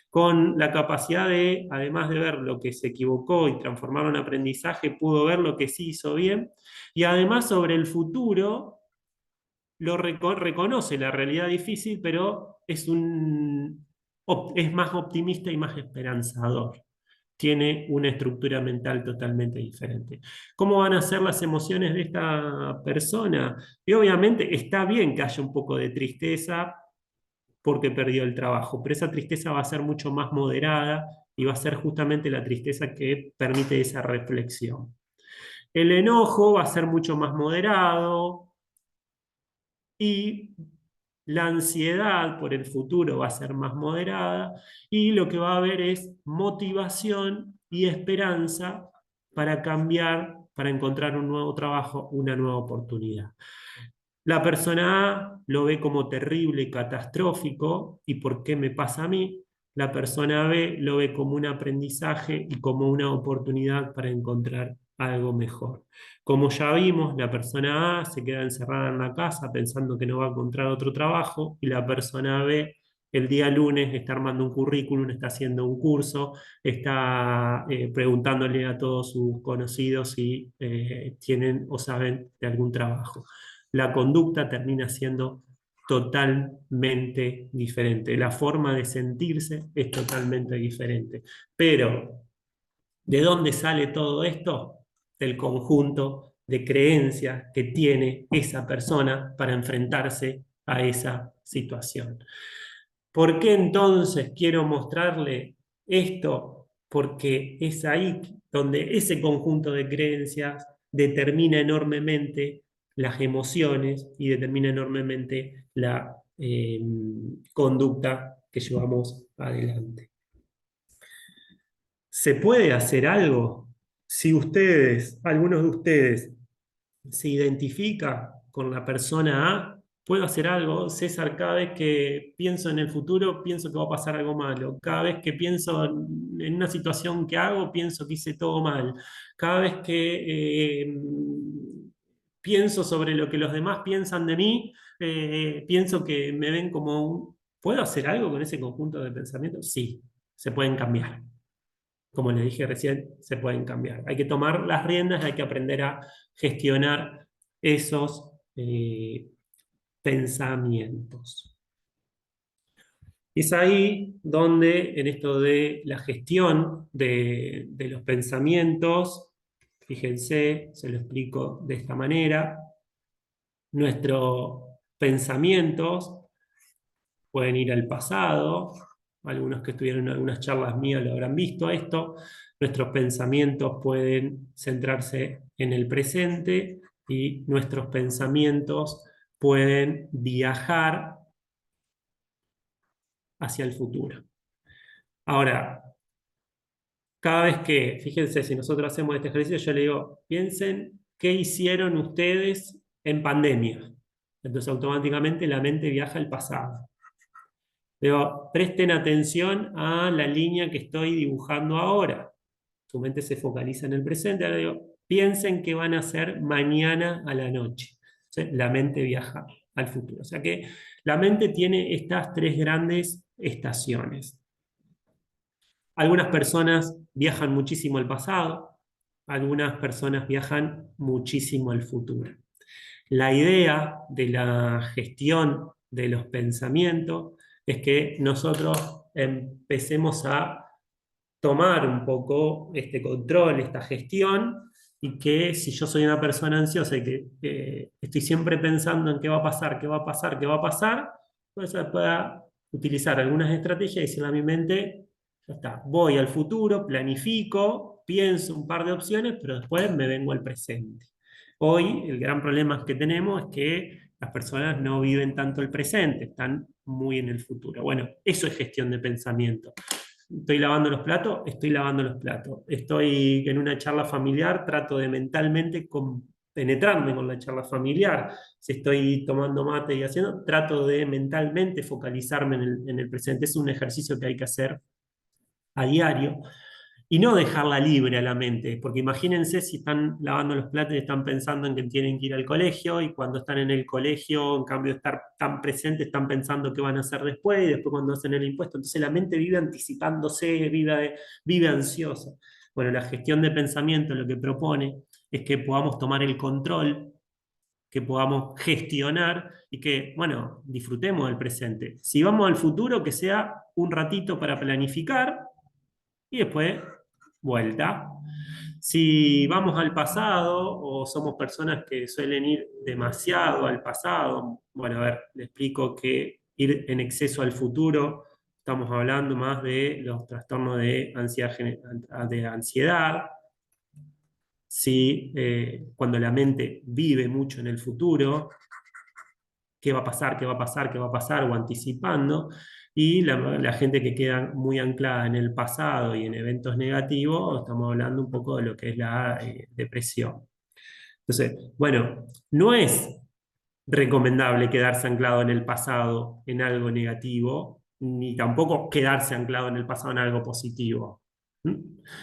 con la capacidad de, además de ver lo que se equivocó y transformarlo en aprendizaje, pudo ver lo que sí hizo bien, y además sobre el futuro reconoce la realidad difícil, pero es más optimista y más esperanzador. Tiene una estructura mental totalmente diferente. ¿Cómo van a ser las emociones de esta persona? Y obviamente está bien que haya un poco de tristeza porque perdió el trabajo, pero esa tristeza va a ser mucho más moderada y va a ser justamente la tristeza que permite esa reflexión. El enojo va a ser mucho más moderado y la ansiedad por el futuro va a ser más moderada y lo que va a haber es motivación y esperanza para cambiar, para encontrar un nuevo trabajo, una nueva oportunidad. La persona A lo ve como terrible y catastrófico, ¿y por qué me pasa a mí? La persona B lo ve como un aprendizaje y como una oportunidad para encontrar algo mejor. Como ya vimos, la persona A se queda encerrada en la casa pensando que no va a encontrar otro trabajo y la persona B el día lunes está armando un currículum, está haciendo un curso, está preguntándole a todos sus conocidos si tienen o saben de algún trabajo. La conducta termina siendo totalmente diferente. La forma de sentirse es totalmente diferente. Pero, ¿de dónde sale todo esto? Del conjunto de creencias que tiene esa persona para enfrentarse a esa situación. ¿Por qué entonces quiero mostrarle esto? Porque es ahí donde ese conjunto de creencias determina enormemente las emociones y determina enormemente la conducta que llevamos adelante. ¿Se puede hacer algo? Si ustedes, algunos de ustedes, se identifica con la persona A, puedo hacer algo. César, cada vez que pienso en el futuro, pienso que va a pasar algo malo. Cada vez que pienso en una situación que hago, pienso que hice todo mal. Cada vez que pienso sobre lo que los demás piensan de mí, pienso que me ven como un... ¿Puedo hacer algo con ese conjunto de pensamientos? Sí, se pueden cambiar. Como les dije recién, se pueden cambiar. Hay que tomar las riendas, hay que aprender a gestionar esos pensamientos. Es ahí donde en esto de la gestión de los pensamientos, fíjense, se lo explico de esta manera, nuestros pensamientos pueden ir al pasado, algunos que estuvieron en algunas charlas mías lo habrán visto esto, nuestros pensamientos pueden centrarse en el presente y nuestros pensamientos pueden viajar hacia el futuro. Ahora, cada vez que, fíjense, si nosotros hacemos este ejercicio, yo le digo, piensen qué hicieron ustedes en pandemia. Entonces automáticamente la mente viaja al pasado. Digo, presten atención a la línea que estoy dibujando ahora. Su mente se focaliza en el presente. Ahora digo, piensen qué van a hacer mañana a la noche. ¿Sí? La mente viaja al futuro. O sea que la mente tiene estas tres grandes estaciones. Algunas personas viajan muchísimo al pasado, algunas personas viajan muchísimo al futuro. La idea de la gestión de los pensamientos es que nosotros empecemos a tomar un poco este control, esta gestión, y que si yo soy una persona ansiosa y que estoy siempre pensando en qué va a pasar, qué va a pasar, qué va a pasar, pues pueda utilizar algunas estrategias y decirle a mi mente, ya está, voy al futuro, planifico, pienso un par de opciones, pero después me vengo al presente. Hoy el gran problema que tenemos es que las personas no viven tanto el presente, están muy en el futuro. Bueno, eso es gestión de pensamiento. Estoy lavando los platos, estoy lavando los platos. Estoy en una charla familiar, trato de mentalmente penetrarme con la charla familiar. Si estoy tomando mate y haciendo, trato de mentalmente focalizarme en el presente. Es un ejercicio que hay que hacer a diario. y no dejarla libre a la mente, porque imagínense si están lavando los platos y están pensando en que tienen que ir al colegio, y cuando están en el colegio, en cambio de estar tan presentes, están pensando qué van a hacer después, y después cuando hacen el impuesto, entonces la mente vive anticipándose, vive ansiosa. Bueno, la gestión de pensamiento lo que propone es que podamos tomar el control, que podamos gestionar y que, bueno, disfrutemos del presente. Si vamos al futuro, que sea un ratito para planificar y después vuelta. Si vamos al pasado o somos personas que suelen ir demasiado al pasado, bueno, a ver, le explico que ir en exceso al futuro, estamos hablando más de los trastornos de ansiedad, de ansiedad. Si cuando la mente vive mucho en el futuro, qué va a pasar, qué va a pasar, qué va a pasar, o anticipando, y la gente que queda muy anclada en el pasado y en eventos negativos, estamos hablando un poco de lo que es la depresión. Entonces, bueno, no es recomendable quedarse anclado en el pasado en algo negativo, ni tampoco quedarse anclado en el pasado en algo positivo. ¿Mm?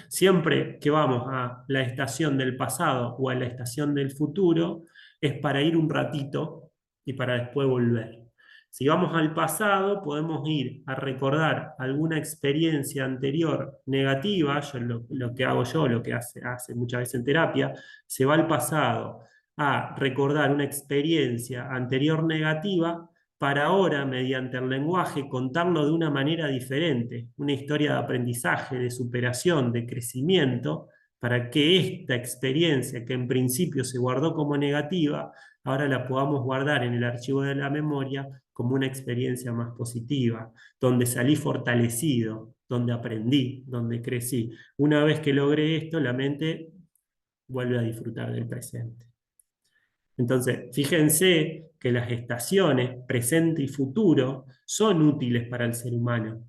Siempre que vamos a la estación del pasado o a la estación del futuro, es para ir un ratito y para después volver. Si vamos al pasado, podemos ir a recordar alguna experiencia anterior negativa, lo que hago yo, lo que hace muchas veces en terapia, se va al pasado a recordar una experiencia anterior negativa para ahora, mediante el lenguaje, contarlo de una manera diferente, una historia de aprendizaje, de superación, de crecimiento, para que esta experiencia que en principio se guardó como negativa, ahora la podamos guardar en el archivo de la memoria como una experiencia más positiva, donde salí fortalecido, donde aprendí, donde crecí. Una vez que logré esto, la mente vuelve a disfrutar del presente. Entonces, fíjense que las estaciones, presente y futuro, son útiles para el ser humano,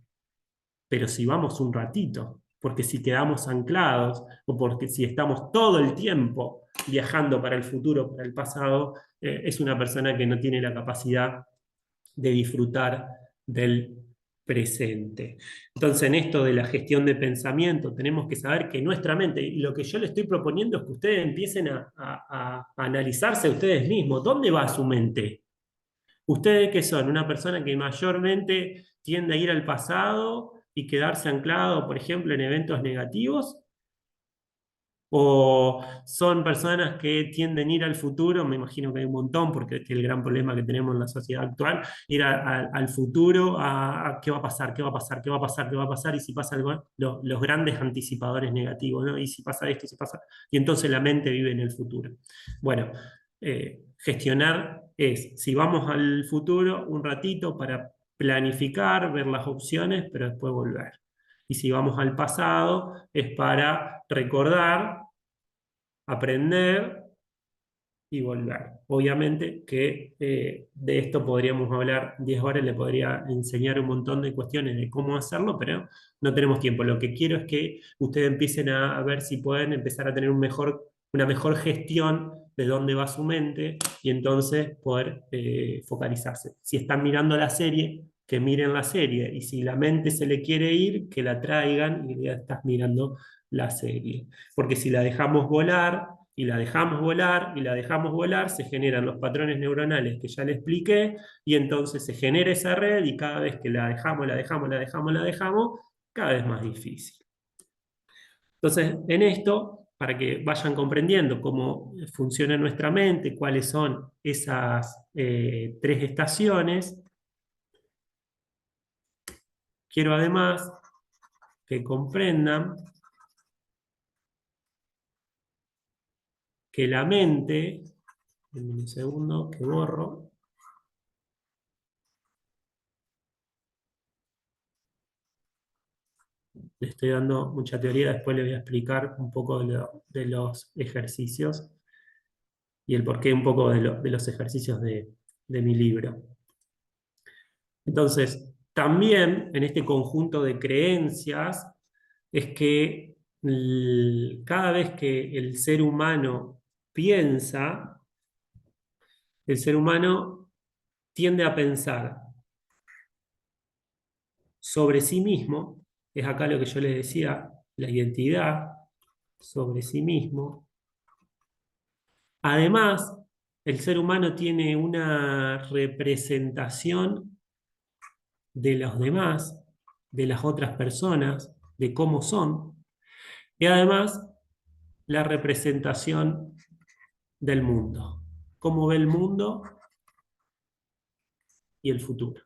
pero si vamos un ratito, porque si quedamos anclados o porque si estamos todo el tiempo viajando para el futuro, para el pasado, es una persona que no tiene la capacidad de disfrutar del presente. Entonces, en esto de la gestión de pensamiento, tenemos que saber que nuestra mente, y lo que yo le estoy proponiendo es que ustedes empiecen a analizarse a ustedes mismos, ¿dónde va su mente? Ustedes que son una persona que mayormente tiende a ir al pasado y quedarse anclado, por ejemplo, en eventos negativos, o son personas que tienden a ir al futuro, me imagino que hay un montón, porque es el gran problema que tenemos en la sociedad actual, ir al futuro, a qué va a pasar, qué va a pasar, qué va a pasar, qué va a pasar, y si pasa algo, los grandes anticipadores negativos, ¿no? Y si pasa esto, si pasa, y entonces la mente vive en el futuro. Bueno, gestionar es, si vamos al futuro, un ratito para planificar, ver las opciones, pero después volver. Y si vamos al pasado, es para recordar, aprender y volver. Obviamente que de esto podríamos hablar 10 horas, le podría enseñar un montón de cuestiones de cómo hacerlo, pero no tenemos tiempo. Lo que quiero es que ustedes empiecen a ver si pueden empezar a tener una mejor gestión de dónde va su mente y entonces poder focalizarse. Si están mirando la serie, que miren la serie, y si la mente se le quiere ir, que la traigan y ya estás mirando la serie. Porque si la dejamos volar, y la dejamos volar, y la dejamos volar, se generan los patrones neuronales que ya le expliqué, y entonces se genera esa red, y cada vez que la dejamos, la dejamos, la dejamos, la dejamos, cada vez más difícil. Entonces, en esto, para que vayan comprendiendo cómo funciona nuestra mente, cuáles son esas tres estaciones, quiero además que comprendan que la mente, en un segundo que borro, le estoy dando mucha teoría, después le voy a explicar un poco de los ejercicios y el porqué un poco de los ejercicios de mi libro. Entonces, también en este conjunto de creencias es que cada vez que el ser humano piensa, el ser humano tiende a pensar sobre sí mismo, es acá lo que yo les decía, la identidad sobre sí mismo. Además, el ser humano tiene una representación de los demás, de las otras personas, de cómo son, y además la representación del mundo, cómo ve el mundo y el futuro.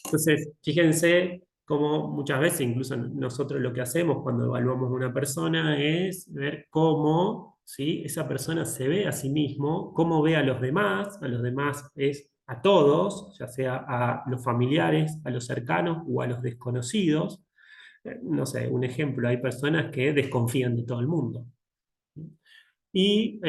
Entonces, fíjense cómo muchas veces, incluso nosotros lo que hacemos cuando evaluamos a una persona es ver cómo, ¿sí?, esa persona se ve a sí mismo, cómo ve a los demás es a todos, ya sea a los familiares, a los cercanos o a los desconocidos. No sé, un ejemplo, hay personas que desconfían de todo el mundo. Y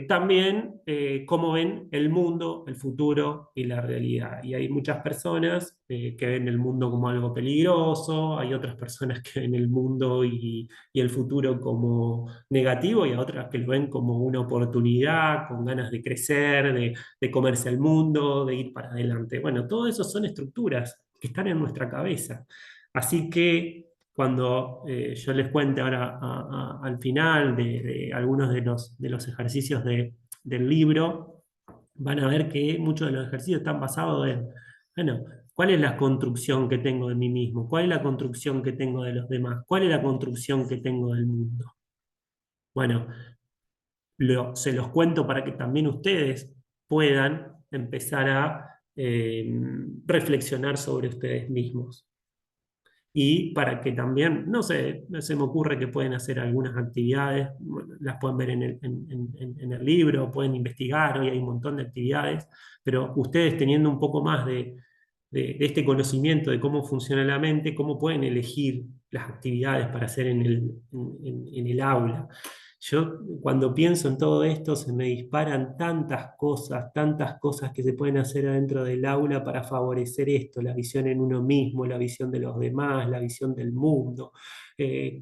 también cómo ven el mundo, el futuro y la realidad. Y hay muchas personas que ven el mundo como algo peligroso, hay otras personas que ven el mundo y el futuro como negativo, y a otras que lo ven como una oportunidad, con ganas de crecer, de comerse el mundo, de ir para adelante. Bueno, todo eso son estructuras que están en nuestra cabeza. Así que cuando yo les cuente ahora al final de algunos de los ejercicios del libro, van a ver que muchos de los ejercicios están basados en, bueno, ¿cuál es la construcción que tengo de mí mismo? ¿Cuál es la construcción que tengo de los demás? ¿Cuál es la construcción que tengo del mundo? Bueno, se los cuento para que también ustedes puedan empezar a reflexionar sobre ustedes mismos. Y para que también, no sé, se me ocurre que pueden hacer algunas actividades, bueno, las pueden ver en el libro, pueden investigar, hoy hay un montón de actividades, pero ustedes teniendo un poco más de este conocimiento de cómo funciona la mente, cómo pueden elegir las actividades para hacer en el aula. Yo cuando pienso en todo esto se me disparan tantas cosas que se pueden hacer adentro del aula para favorecer esto, la visión en uno mismo, la visión de los demás, la visión del mundo,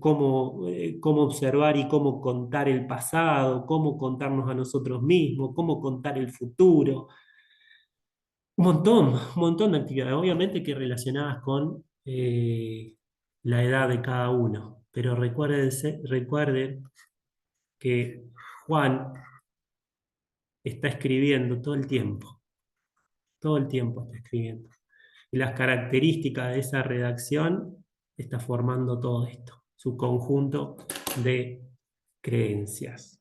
cómo observar y cómo contar el pasado, cómo contarnos a nosotros mismos, cómo contar el futuro. Un montón de actividades, obviamente que relacionadas con la edad de cada uno, pero recuerden que Juan está escribiendo todo el tiempo está escribiendo. Y las características de esa redacción está formando todo esto, su conjunto de creencias.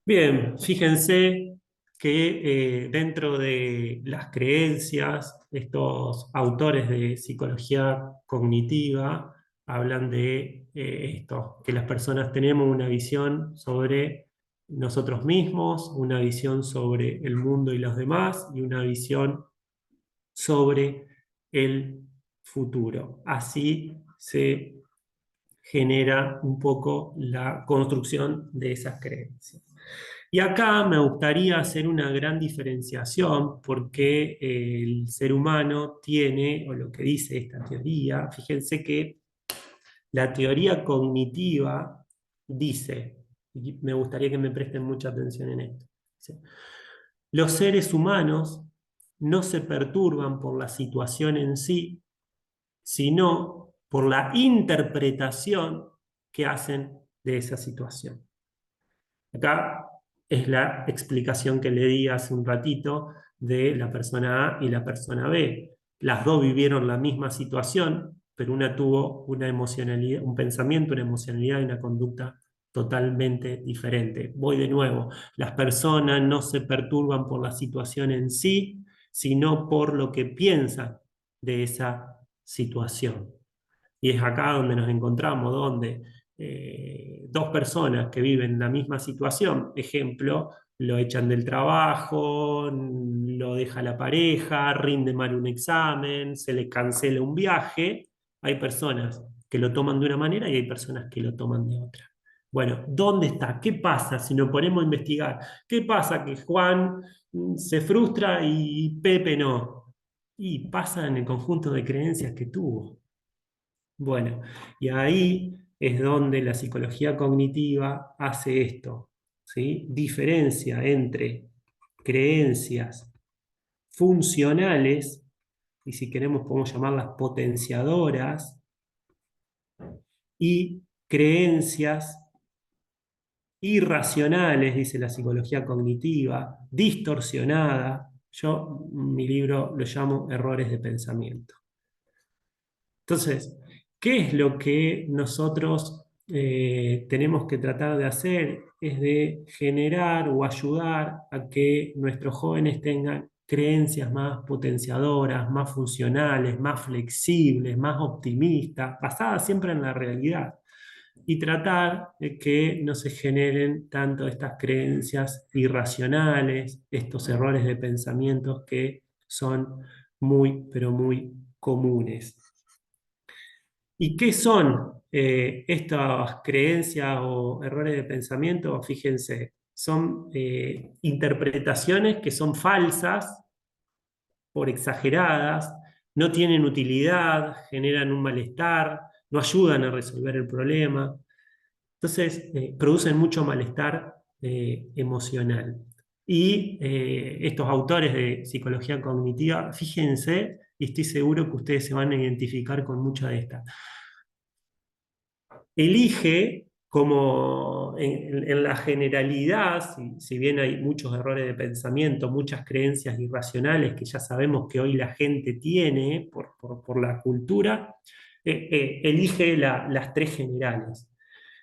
Bien, fíjense que dentro de las creencias, estos autores de psicología cognitiva hablan de esto, que las personas tenemos una visión sobre nosotros mismos, una visión sobre el mundo y los demás, y una visión sobre el futuro. Así se genera un poco la construcción de esas creencias. Y acá me gustaría hacer una gran diferenciación porque el ser humano tiene, o lo que dice esta teoría, fíjense que la teoría cognitiva dice, y me gustaría que me presten mucha atención en esto, dice, los seres humanos no se perturban por la situación en sí, sino por la interpretación que hacen de esa situación. Acá es la explicación que le di hace un ratito de la persona A y la persona B. Las dos vivieron la misma situación, pero una tuvo una emocionalidad, un pensamiento, una emocionalidad y una conducta totalmente diferente. Voy de nuevo, las personas no se perturban por la situación en sí, sino por lo que piensan de esa situación. Y es acá donde nos encontramos, donde dos personas que viven la misma situación, ejemplo, lo echan del trabajo, lo deja la pareja, rinde mal un examen, se le cancela un viaje, hay personas que lo toman de una manera y hay personas que lo toman de otra. Bueno, ¿dónde está? ¿Qué pasa si nos ponemos a investigar? ¿Qué pasa que Juan se frustra y Pepe no? Y pasa en el conjunto de creencias que tuvo. Bueno, y ahí es donde la psicología cognitiva hace esto, ¿sí? Diferencia entre creencias funcionales, y si queremos podemos llamarlas potenciadoras, y creencias irracionales, dice la psicología cognitiva, distorsionada. Yo, mi libro lo llamo errores de pensamiento. Entonces, ¿qué es lo que nosotros tenemos que tratar de hacer? Es de generar o ayudar a que nuestros jóvenes tengan creencias más potenciadoras, más funcionales, más flexibles, más optimistas, basadas siempre en la realidad y tratar de que no se generen tanto estas creencias irracionales, estos errores de pensamientos que son muy, pero muy comunes. ¿Y qué son estas creencias o errores de pensamiento? Fíjense, son interpretaciones que son falsas por exageradas, no tienen utilidad, generan un malestar, no ayudan a resolver el problema. Entonces, producen mucho malestar emocional. Y estos autores de psicología cognitiva, fíjense, y estoy seguro que ustedes se van a identificar con muchas de estas. Elige como en la generalidad, si bien hay muchos errores de pensamiento, muchas creencias irracionales que ya sabemos que hoy la gente tiene por la cultura, elige las tres generales.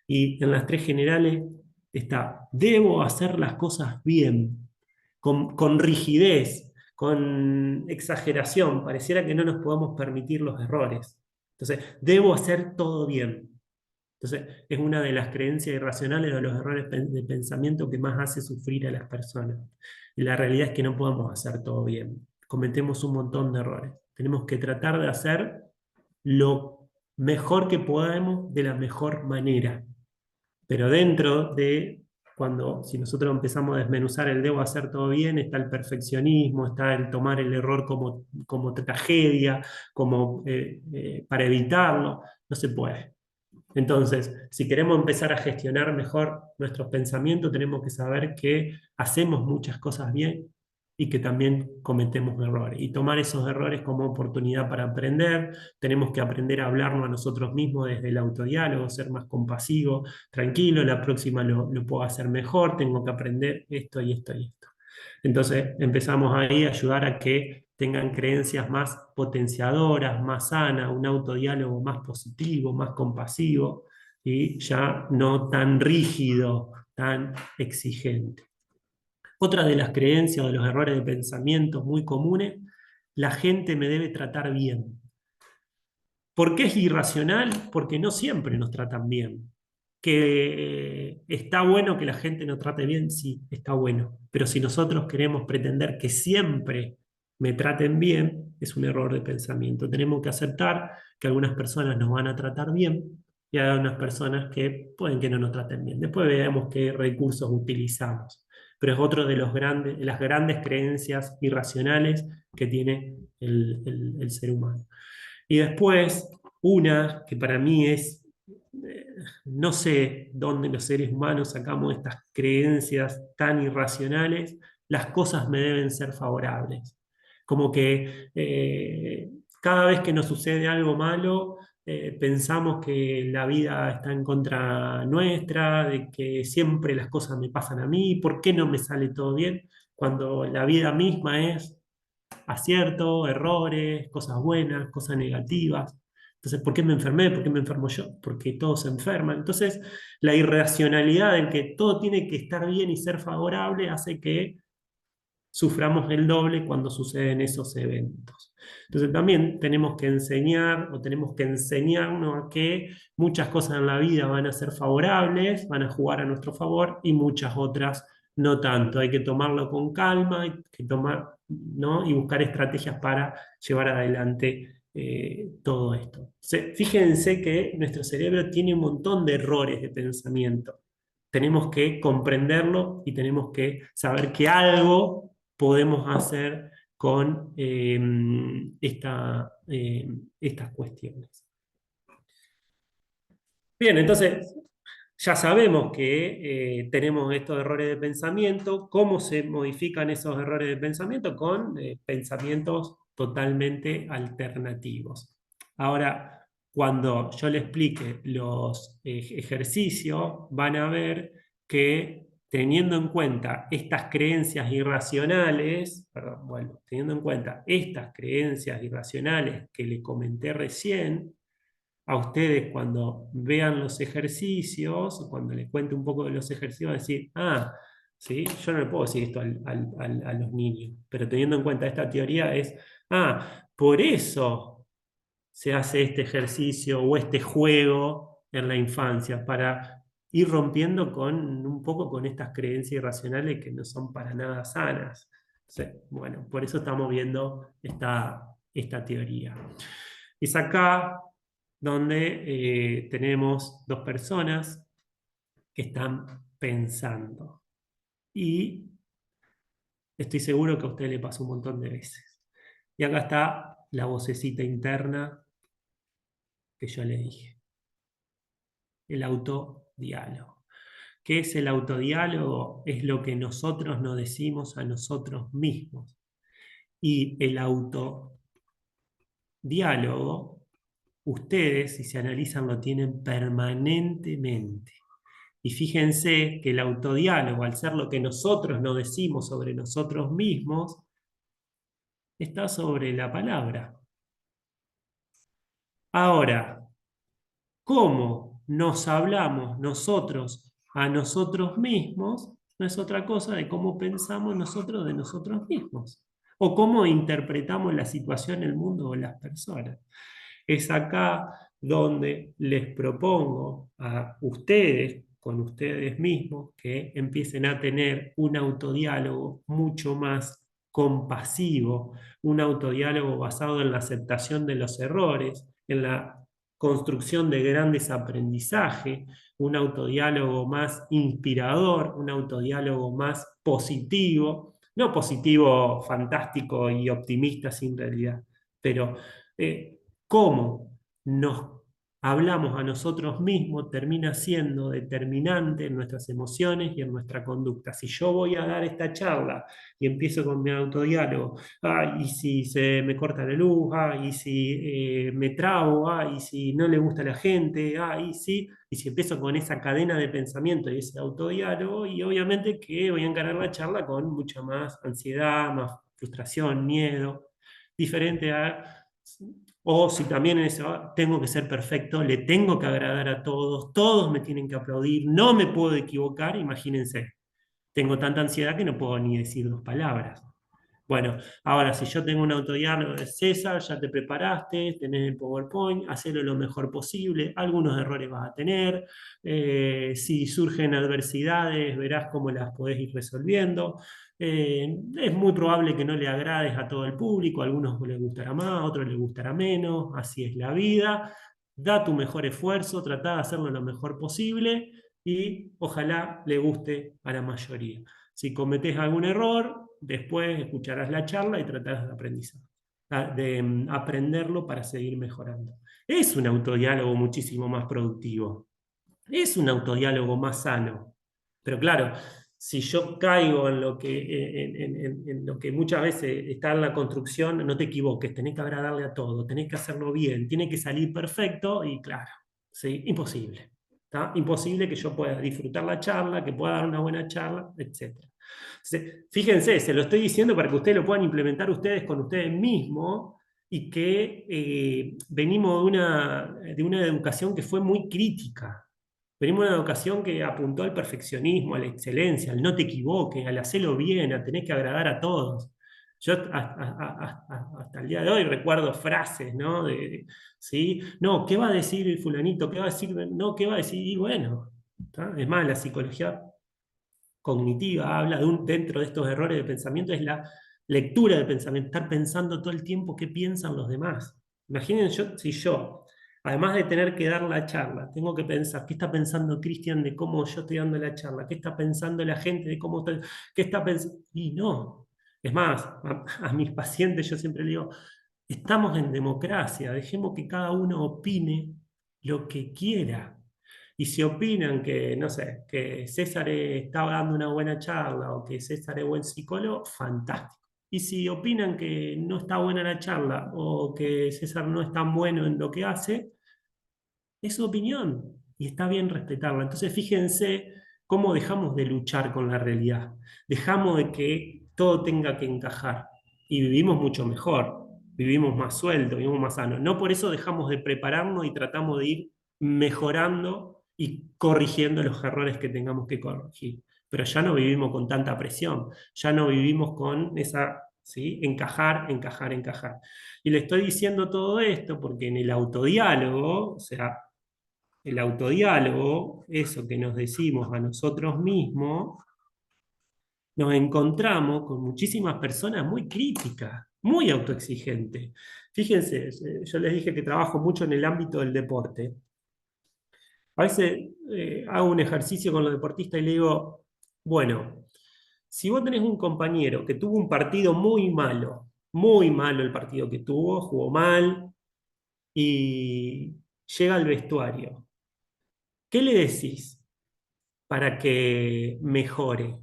Y en las tres generales está, debo hacer las cosas bien, con rigidez, con exageración, pareciera que no nos podamos permitir los errores. Entonces, debo hacer todo bien. Entonces, es una de las creencias irracionales o los errores de pensamiento que más hace sufrir a las personas. Y la realidad es que no podemos hacer todo bien. Cometemos un montón de errores. Tenemos que tratar de hacer lo mejor que podamos de la mejor manera. Pero dentro de si nosotros empezamos a desmenuzar el debo hacer todo bien, está el perfeccionismo, está el tomar el error como tragedia, para evitarlo, no se puede. Entonces, si queremos empezar a gestionar mejor nuestros pensamientos, tenemos que saber que hacemos muchas cosas bien y que también cometemos errores. Y tomar esos errores como oportunidad para aprender. Tenemos que aprender a hablarnos a nosotros mismos desde el autodiálogo, ser más compasivo, tranquilo, la próxima lo puedo hacer mejor, tengo que aprender esto y esto y esto. Entonces empezamos ahí a ayudar a que tengan creencias más potenciadoras, más sanas, un autodiálogo más positivo, más compasivo y ya no tan rígido, tan exigente. Otra de las creencias o de los errores de pensamiento muy comunes, la gente me debe tratar bien. ¿Por qué es irracional? Porque no siempre nos tratan bien. Que está bueno que la gente nos trate bien, sí, está bueno. Pero si nosotros queremos pretender que siempre me traten bien, es un error de pensamiento. Tenemos que aceptar que algunas personas nos van a tratar bien y hay unas personas que pueden que no nos traten bien. Después veamos qué recursos utilizamos. Pero es otro de las grandes creencias irracionales que tiene el ser humano. Y después, una que para mí no sé dónde los seres humanos sacamos estas creencias tan irracionales, las cosas me deben ser favorables. Como que cada vez que nos sucede algo malo, pensamos que la vida está en contra nuestra, de que siempre las cosas me pasan a mí, ¿por qué no me sale todo bien? Cuando la vida misma es aciertos, errores, cosas buenas, cosas negativas. Entonces, ¿por qué me enfermé? ¿Por qué me enfermo yo? Porque todos se enferman. Entonces, la irracionalidad en que todo tiene que estar bien y ser favorable hace que suframos el doble cuando suceden esos eventos. Entonces, también tenemos que enseñar o tenemos que enseñarnos a que muchas cosas en la vida van a ser favorables, van a jugar a nuestro favor y muchas otras no tanto. Hay que tomarlo con calma, hay que tomar, ¿no? Y buscar estrategias para llevar adelante todo esto. Fíjense que nuestro cerebro tiene un montón de errores de pensamiento. Tenemos que comprenderlo y tenemos que saber que algo podemos hacer con estas cuestiones. Bien, entonces ya sabemos que tenemos estos errores de pensamiento. ¿Cómo se modifican esos errores de pensamiento? Con pensamientos totalmente alternativos. Ahora, cuando yo le explique los ejercicios, van a ver que teniendo en cuenta estas creencias irracionales, perdón, bueno, teniendo en cuenta estas creencias irracionales que le comenté recién, a ustedes cuando vean los ejercicios, o cuando les cuente un poco de los ejercicios, van a decir, ah, ¿sí? Yo no le puedo decir esto a los niños, pero teniendo en cuenta esta teoría es, ah, por eso se hace este ejercicio o este juego en la infancia, para ir rompiendo con un poco con estas creencias irracionales que no son para nada sanas. Sí, bueno, por eso estamos viendo esta teoría. Es acá donde tenemos dos personas que están pensando. Y estoy seguro que a usted le pasó un montón de veces. Y acá está la vocecita interna que yo le dije, el autodiálogo. ¿Qué es el autodiálogo? Es lo que nosotros nos decimos a nosotros mismos. Y el autodiálogo, ustedes, si se analizan, lo tienen permanentemente. Y fíjense que el autodiálogo, al ser lo que nosotros nos decimos sobre nosotros mismos, está sobre la palabra. Ahora, ¿cómo nos hablamos nosotros a nosotros mismos? No es otra cosa de cómo pensamos nosotros de nosotros mismos. O cómo interpretamos la situación, el mundo o las personas. Es acá donde les propongo a ustedes, con ustedes mismos, que empiecen a tener un autodiálogo mucho más compasivo, un autodiálogo basado en la aceptación de los errores, en la construcción de grandes aprendizajes, un autodiálogo más inspirador, un autodiálogo más positivo, no positivo, fantástico y optimista sin realidad, pero cómo nos hablamos a nosotros mismos termina siendo determinante en nuestras emociones y en nuestra conducta. Si yo voy a dar esta charla y empiezo con mi autodiálogo, y si se me corta la luz, y si me trabo, y si no le gusta a la gente, y si empiezo con esa cadena de pensamiento y ese autodiálogo, y obviamente que voy a encarar la charla con mucha más ansiedad, más frustración, miedo, diferente a o si también en ese tengo que ser perfecto, le tengo que agradar a todos, todos me tienen que aplaudir, no me puedo equivocar, imagínense, tengo tanta ansiedad que no puedo ni decir dos palabras. Bueno, ahora si yo tengo un autodiálogo de César, ya te preparaste, tenés el PowerPoint, hacelo lo mejor posible, algunos errores vas a tener, si surgen adversidades, verás cómo las podés ir resolviendo. Es muy probable que no le agrades a todo el público, a algunos les gustará más, a otros les gustará menos, así es la vida. Da tu mejor esfuerzo, trata de hacerlo lo mejor posible y ojalá le guste a la mayoría. Si cometés algún error, después escucharás la charla y tratarás de aprenderlo para seguir mejorando. Es un autodiálogo muchísimo más productivo. Es un autodiálogo más sano. Pero claro, si yo caigo en lo en lo que muchas veces está en la construcción, no te equivoques, tenés que agradarle a todo, tenés que hacerlo bien, tiene que salir perfecto y claro, ¿sí? Imposible. ¿Está? Imposible que yo pueda disfrutar la charla, que pueda dar una buena charla, etc. Fíjense, se lo estoy diciendo para que ustedes lo puedan implementar ustedes con ustedes mismos y que venimos de una educación que fue muy crítica. Venimos de una educación que apuntó al perfeccionismo, a la excelencia, al no te equivoques, al hacerlo bien, a tener que agradar a todos. Yo hasta el día de hoy recuerdo frases, ¿no? ¿Sí? No, ¿qué va a decir el fulanito? ¿Qué va a decir? No, ¿qué va a decir? Y bueno, ¿tá? Es más, la psicología cognitiva habla dentro de estos errores de pensamiento, es la lectura de pensamiento, estar pensando todo el tiempo qué piensan los demás. Imaginen si yo, además de tener que dar la charla, tengo que pensar qué está pensando Cristian de cómo yo estoy dando la charla, qué está pensando la gente de cómo estoy, qué está pensando. Y no. Es más, a mis pacientes yo siempre le digo, estamos en democracia, dejemos que cada uno opine lo que quiera. Y si opinan que, no sé, que César estaba dando una buena charla o que César es buen psicólogo, fantástico. Y si opinan que no está buena la charla o que César no es tan bueno en lo que hace, Es su opinión y está bien respetarla. Entonces, fíjense cómo dejamos de luchar con la realidad. Dejamos de que todo tenga que encajar y vivimos mucho mejor, vivimos más sueltos, vivimos más sanos. No por eso dejamos de prepararnos y tratamos de ir mejorando y corrigiendo los errores que tengamos que corregir. Pero ya no vivimos con tanta presión, ya no vivimos con esa, ¿sí? Encajar, encajar, encajar. Y le estoy diciendo todo esto porque en el autodiálogo, o sea, el autodiálogo, eso que nos decimos a nosotros mismos, nos encontramos con muchísimas personas muy críticas, muy autoexigentes. Fíjense, yo les dije que trabajo mucho en el ámbito del deporte. A veces hago un ejercicio con los deportistas y le digo, bueno, si vos tenés un compañero que tuvo un partido muy malo el partido que tuvo, jugó mal y llega al vestuario, ¿qué le decís para que mejore,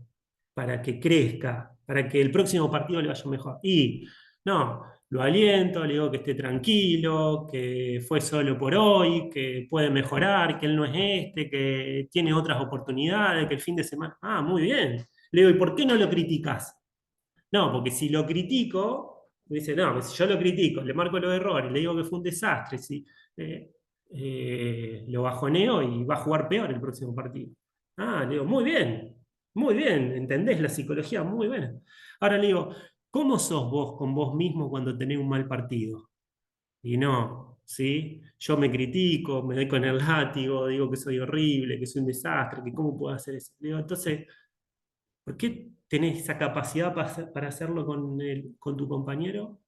para que crezca, para que el próximo partido le vaya mejor? Y no, lo aliento, le digo que esté tranquilo, que fue solo por hoy, que puede mejorar, que él no es este, que tiene otras oportunidades, que el fin de semana... Ah, muy bien. Le digo, ¿y por qué no lo criticás? No, porque si lo critico, me dice, no, pues si yo lo critico, le marco los errores, le digo que fue un desastre, si, eh, lo bajoneo y va a jugar peor el próximo partido. Ah, le digo, muy bien, entendés la psicología, muy bien. Ahora le digo, ¿cómo sos vos con vos mismo cuando tenés un mal partido? Y no, ¿sí? Yo me critico, me doy con el látigo, digo que soy horrible, que soy un desastre, que cómo puedo hacer eso. Le digo, entonces, ¿por qué tenés esa capacidad para hacerlo con tu compañero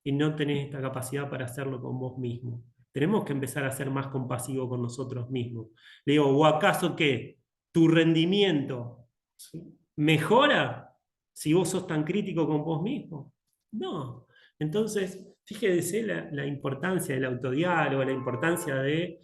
y no tenés esta capacidad para hacerlo con vos mismo? Tenemos que empezar a ser más compasivos con nosotros mismos. Le digo, ¿o acaso que tu rendimiento, ¿sí?, mejora si vos sos tan crítico con vos mismo? No. Entonces, fíjese la importancia del autodiálogo, la importancia de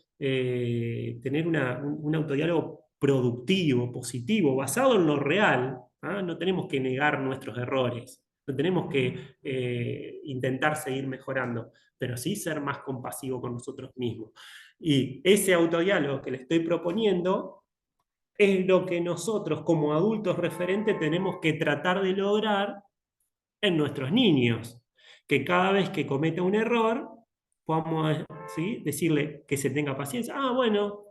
tener un autodiálogo productivo, positivo, basado en lo real. ¿Ah? No tenemos que negar nuestros errores, no tenemos que intentar seguir mejorando, pero sí ser más compasivo con nosotros mismos. Y ese autodiálogo que le estoy proponiendo es lo que nosotros como adultos referentes tenemos que tratar de lograr en nuestros niños, que cada vez que cometa un error, podamos, ¿sí?, decirle que se tenga paciencia. Ah, bueno,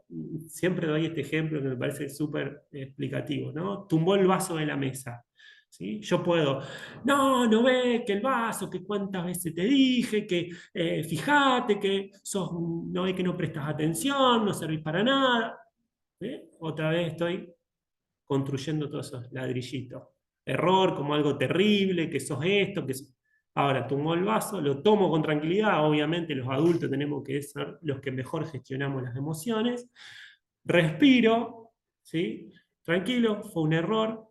siempre doy este ejemplo que me parece súper explicativo, ¿no? Tumbó el vaso de la mesa. ¿Sí? Yo puedo, no, no ve que el vaso, que cuántas veces te dije, que fíjate que sos, no ve que no prestas atención, no servís para nada. ¿Eh? Otra vez estoy construyendo todos esos ladrillitos. Error como algo terrible, que sos esto, que sos... Ahora tomo el vaso, lo tomo con tranquilidad, obviamente los adultos tenemos que ser los que mejor gestionamos las emociones, respiro, ¿sí? Tranquilo, fue un error,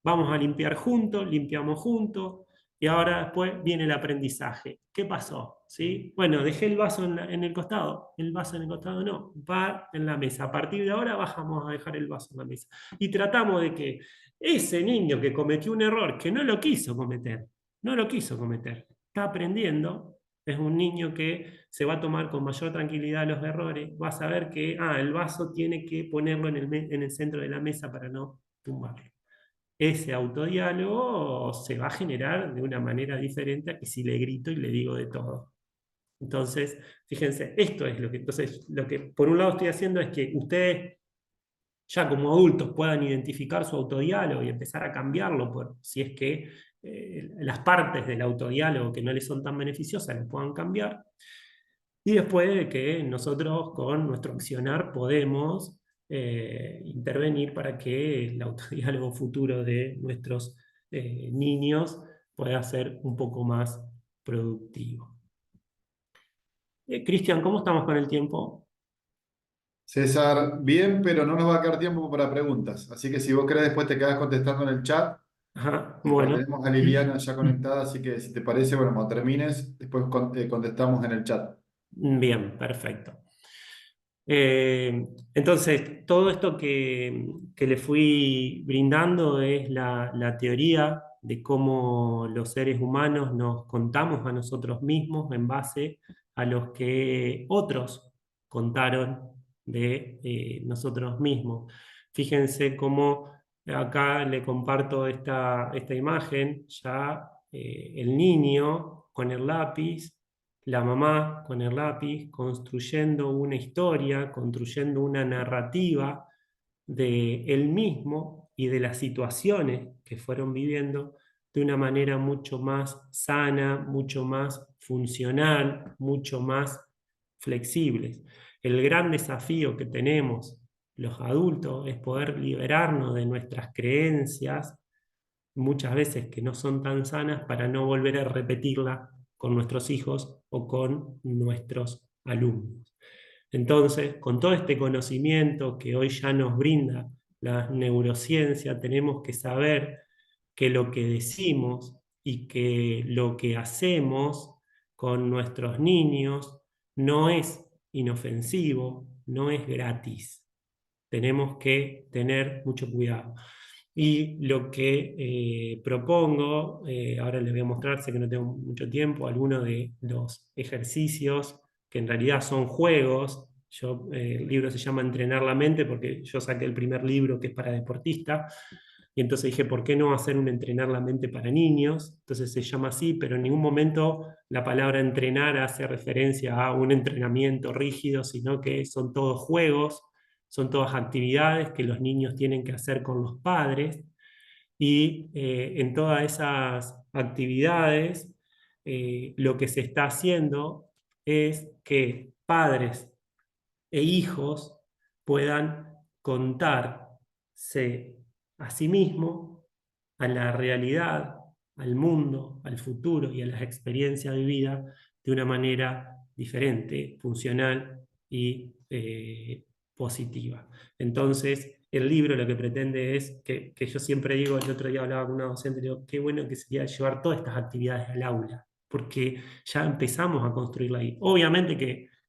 vamos a limpiar juntos, limpiamos juntos, y ahora después viene el aprendizaje. ¿Qué pasó? ¿Sí? Bueno, dejé el vaso en el costado. El vaso en el costado no, va en la mesa. A partir de ahora bajamos a dejar el vaso en la mesa. Y tratamos de que ese niño que cometió un error, que no lo quiso cometer, no lo quiso cometer, está aprendiendo, es un niño que se va a tomar con mayor tranquilidad los errores, va a saber que el vaso tiene que ponerlo en el centro de la mesa para no tumbarlo. Ese autodiálogo se va a generar de una manera diferente a que si le grito y le digo de todo. Entonces, fíjense, esto es lo que por un lado estoy haciendo es que ustedes ya como adultos puedan identificar su autodiálogo y empezar a cambiarlo por si es que las partes del autodiálogo que no les son tan beneficiosas las puedan cambiar. Y después de que nosotros con nuestro accionar podemos intervenir para que el autodiálogo futuro de nuestros niños pueda ser un poco más productivo. Cristian, ¿cómo estamos con el tiempo? César, bien, pero no nos va a quedar tiempo para preguntas. Así que si vos querés, después te quedás contestando en el chat. Ajá, bueno. Tenemos a Liliana ya conectada, así que si te parece, bueno, cuando termines, después contestamos en el chat. Bien, perfecto. Entonces, todo esto que le fui brindando es la teoría de cómo los seres humanos nos contamos a nosotros mismos en base a los que otros contaron de nosotros mismos. Fíjense cómo acá le comparto esta imagen, ya el niño con el lápiz, la mamá con el lápiz, construyendo una historia, construyendo una narrativa de él mismo y de las situaciones que fueron viviendo de una manera mucho más sana, mucho más funcional, mucho más flexible. El gran desafío que tenemos los adultos es poder liberarnos de nuestras creencias, muchas veces que no son tan sanas, para no volver a repetirlas con nuestros hijos o con nuestros alumnos. Entonces, con todo este conocimiento que hoy ya nos brinda la neurociencia, tenemos que saber que lo que decimos y que lo que hacemos con nuestros niños no es inofensivo, no es gratis. Tenemos que tener mucho cuidado. Y lo que propongo, ahora les voy a mostrar, sé que no tengo mucho tiempo, algunos de los ejercicios que en realidad son juegos. El libro se llama Entrenar la mente porque yo saqué el primer libro que es para deportistas, y entonces dije, ¿por qué no hacer un entrenar la mente para niños? Entonces se llama así, pero en ningún momento la palabra entrenar hace referencia a un entrenamiento rígido, sino que son todos juegos, son todas actividades que los niños tienen que hacer con los padres, y en todas esas actividades lo que se está haciendo es que padres e hijos puedan contarse a sí mismos, a la realidad, al mundo, al futuro y a las experiencias vividas de una manera diferente, funcional y positiva. Entonces, el libro lo que pretende es que yo siempre digo, el otro día hablaba con una docente, digo, qué bueno que sería llevar todas estas actividades al aula, porque ya empezamos a construirla ahí. Obviamente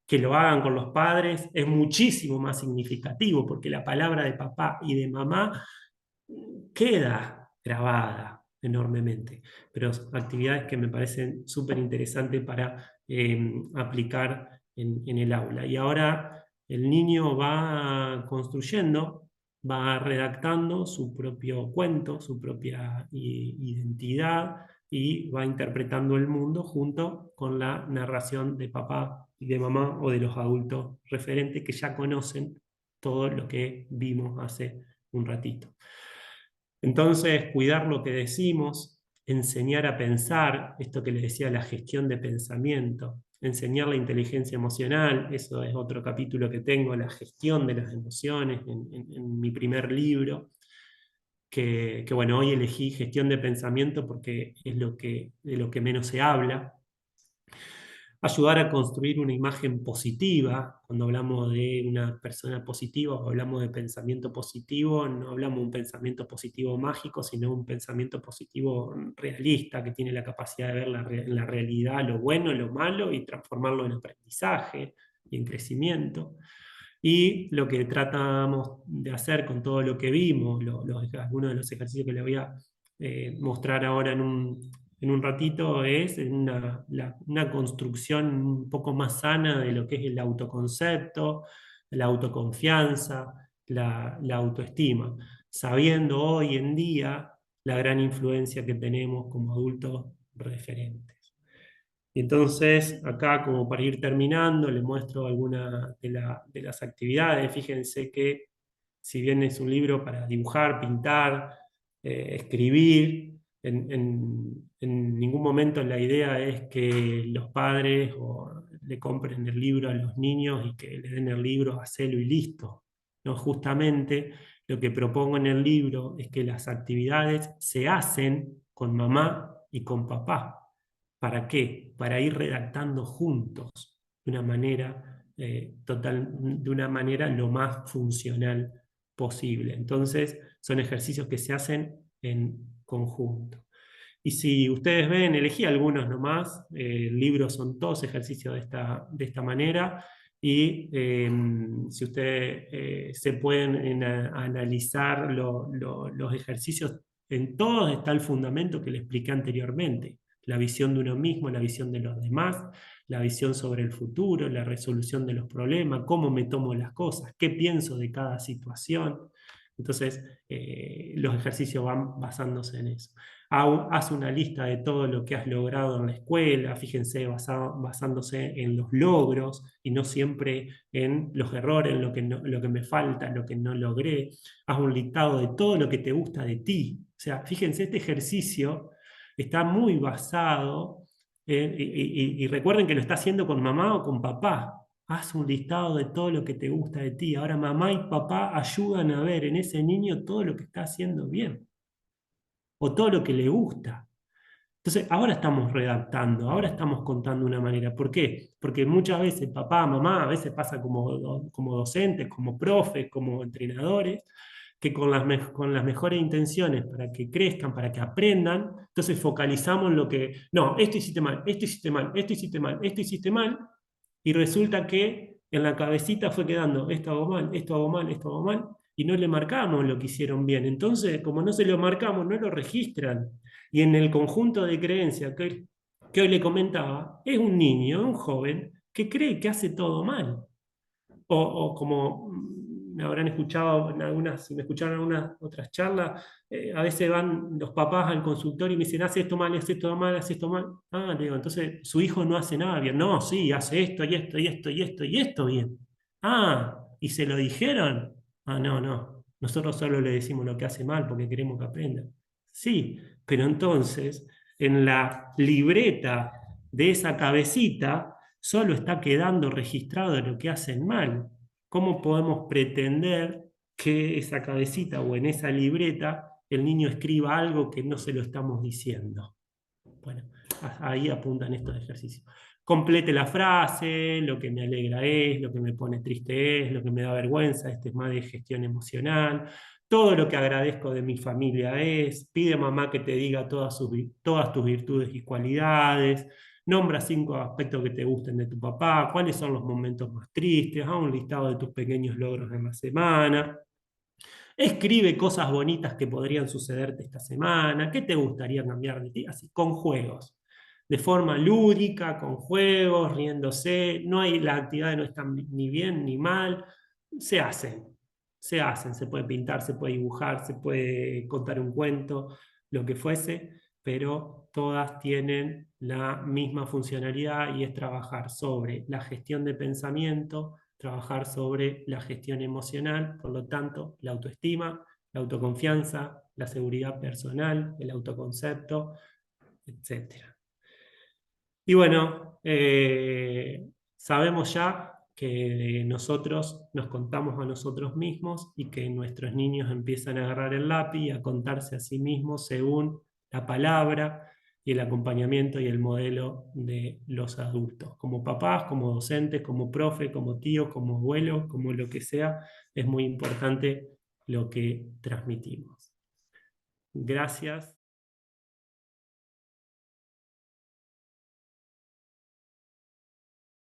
que lo hagan con los padres es muchísimo más significativo, porque la palabra de papá y de mamá queda grabada enormemente, pero actividades que me parecen súper interesantes para aplicar en el aula. Y ahora el niño va construyendo, va redactando su propio cuento, su propia identidad, y va interpretando el mundo junto con la narración de papá y de mamá o de los adultos referentes que ya conocen todo lo que vimos hace un ratito. Entonces, cuidar lo que decimos, enseñar a pensar, esto que les decía, la gestión de pensamiento, enseñar la inteligencia emocional, eso es otro capítulo que tengo, la gestión de las emociones en mi primer libro, que bueno, hoy elegí gestión de pensamiento porque es de lo que menos se habla. Ayudar a construir una imagen positiva. Cuando hablamos de una persona positiva o hablamos de pensamiento positivo, no hablamos de un pensamiento positivo mágico, sino un pensamiento positivo realista, que tiene la capacidad de ver en la realidad lo bueno, lo malo, y transformarlo en aprendizaje y en crecimiento. Y lo que tratamos de hacer con todo lo que vimos, algunos de los ejercicios que les voy a mostrar ahora en un ratito, es una construcción un poco más sana de lo que es el autoconcepto, la autoconfianza, la autoestima, sabiendo hoy en día la gran influencia que tenemos como adultos referentes. Y entonces, acá, como para ir terminando, les muestro algunas de las actividades. Fíjense que, si bien es un libro para dibujar, pintar, escribir, en ningún momento la idea es que los padres le compren el libro a los niños y que le den el libro, hacelo y listo. No, justamente lo que propongo en el libro es que las actividades se hacen con mamá y con papá. ¿Para qué? Para ir redactando juntos de una manera de una manera lo más funcional posible. Entonces, son ejercicios que se hacen en conjunto. Y si ustedes ven, elegí algunos nomás, el libro son todos ejercicios de esta manera, y si ustedes se pueden analizar los ejercicios, en todos está el fundamento que les expliqué anteriormente: la visión de uno mismo, la visión de los demás, la visión sobre el futuro, la resolución de los problemas, cómo me tomo las cosas, qué pienso de cada situación. Entonces, los ejercicios van basándose en eso. Haz una lista de todo lo que has logrado en la escuela, fíjense, basándose en los logros y no siempre en los errores, en lo que me falta, lo que no logré. Haz un listado de todo lo que te gusta de ti. O sea, fíjense, este ejercicio está muy basado y recuerden que lo está haciendo con mamá o con papá. Haz un listado de todo lo que te gusta de ti. Ahora mamá y papá ayudan a ver en ese niño todo lo que está haciendo bien o todo lo que le gusta. Entonces, ahora estamos redactando, ahora estamos contando una manera. ¿Por qué? Porque muchas veces papá, mamá, a veces pasa como docentes, como profes, como entrenadores, que con las mejores intenciones para que crezcan, para que aprendan, entonces focalizamos en lo que, no, esto hiciste mal, esto hiciste mal, esto hiciste mal, esto hiciste mal, y resulta que en la cabecita fue quedando, esto hago mal, esto hago mal, esto hago mal, y no le marcamos lo que hicieron bien. Entonces, como no se lo marcamos, no lo registran. Y en el conjunto de creencias que hoy le comentaba, es un niño, un joven, que cree que hace todo mal. O como me habrán escuchado en algunas, si me escucharon en algunas otras charlas, a veces van los papás al consultorio y me dicen, hace esto mal, hace esto mal, hace esto mal. Ah, le digo, entonces su hijo no hace nada bien. No, sí, hace esto y esto y esto y esto y esto bien. Ah, ¿y se lo dijeron? Ah, no, no. Nosotros solo le decimos lo que hace mal porque queremos que aprenda. Sí, pero entonces en la libreta de esa cabecita solo está quedando registrado lo que hacen mal. ¿Cómo podemos pretender que esa cabecita o en esa libreta el niño escriba algo que no se lo estamos diciendo? Bueno, ahí apuntan estos ejercicios. Complete la frase, lo que me alegra es, lo que me pone triste es, lo que me da vergüenza, este es más de gestión emocional. Todo lo que agradezco de mi familia es, pide a mamá que te diga todas tus virtudes y cualidades, nombra 5 aspectos que te gusten de tu papá, cuáles son los momentos más tristes, haz un listado de tus pequeños logros en la semana. Escribe cosas bonitas que podrían sucederte esta semana, qué te gustaría cambiar de ti, así, con juegos, de forma lúdica, con juegos, riéndose, no hay, las actividades no están ni bien ni mal, se hacen, se hacen, se puede pintar, se puede dibujar, se puede contar un cuento, lo que fuese, pero todas tienen la misma funcionalidad y es trabajar sobre la gestión de pensamiento, trabajar sobre la gestión emocional, por lo tanto, la autoestima, la autoconfianza, la seguridad personal, el autoconcepto, etcétera. Y bueno, sabemos ya que nosotros nos contamos a nosotros mismos y que nuestros niños empiezan a agarrar el lápiz y a contarse a sí mismos según la palabra y el acompañamiento y el modelo de los adultos. Como papás, como docentes, como profe, como tío, como abuelo, como lo que sea, es muy importante lo que transmitimos. Gracias.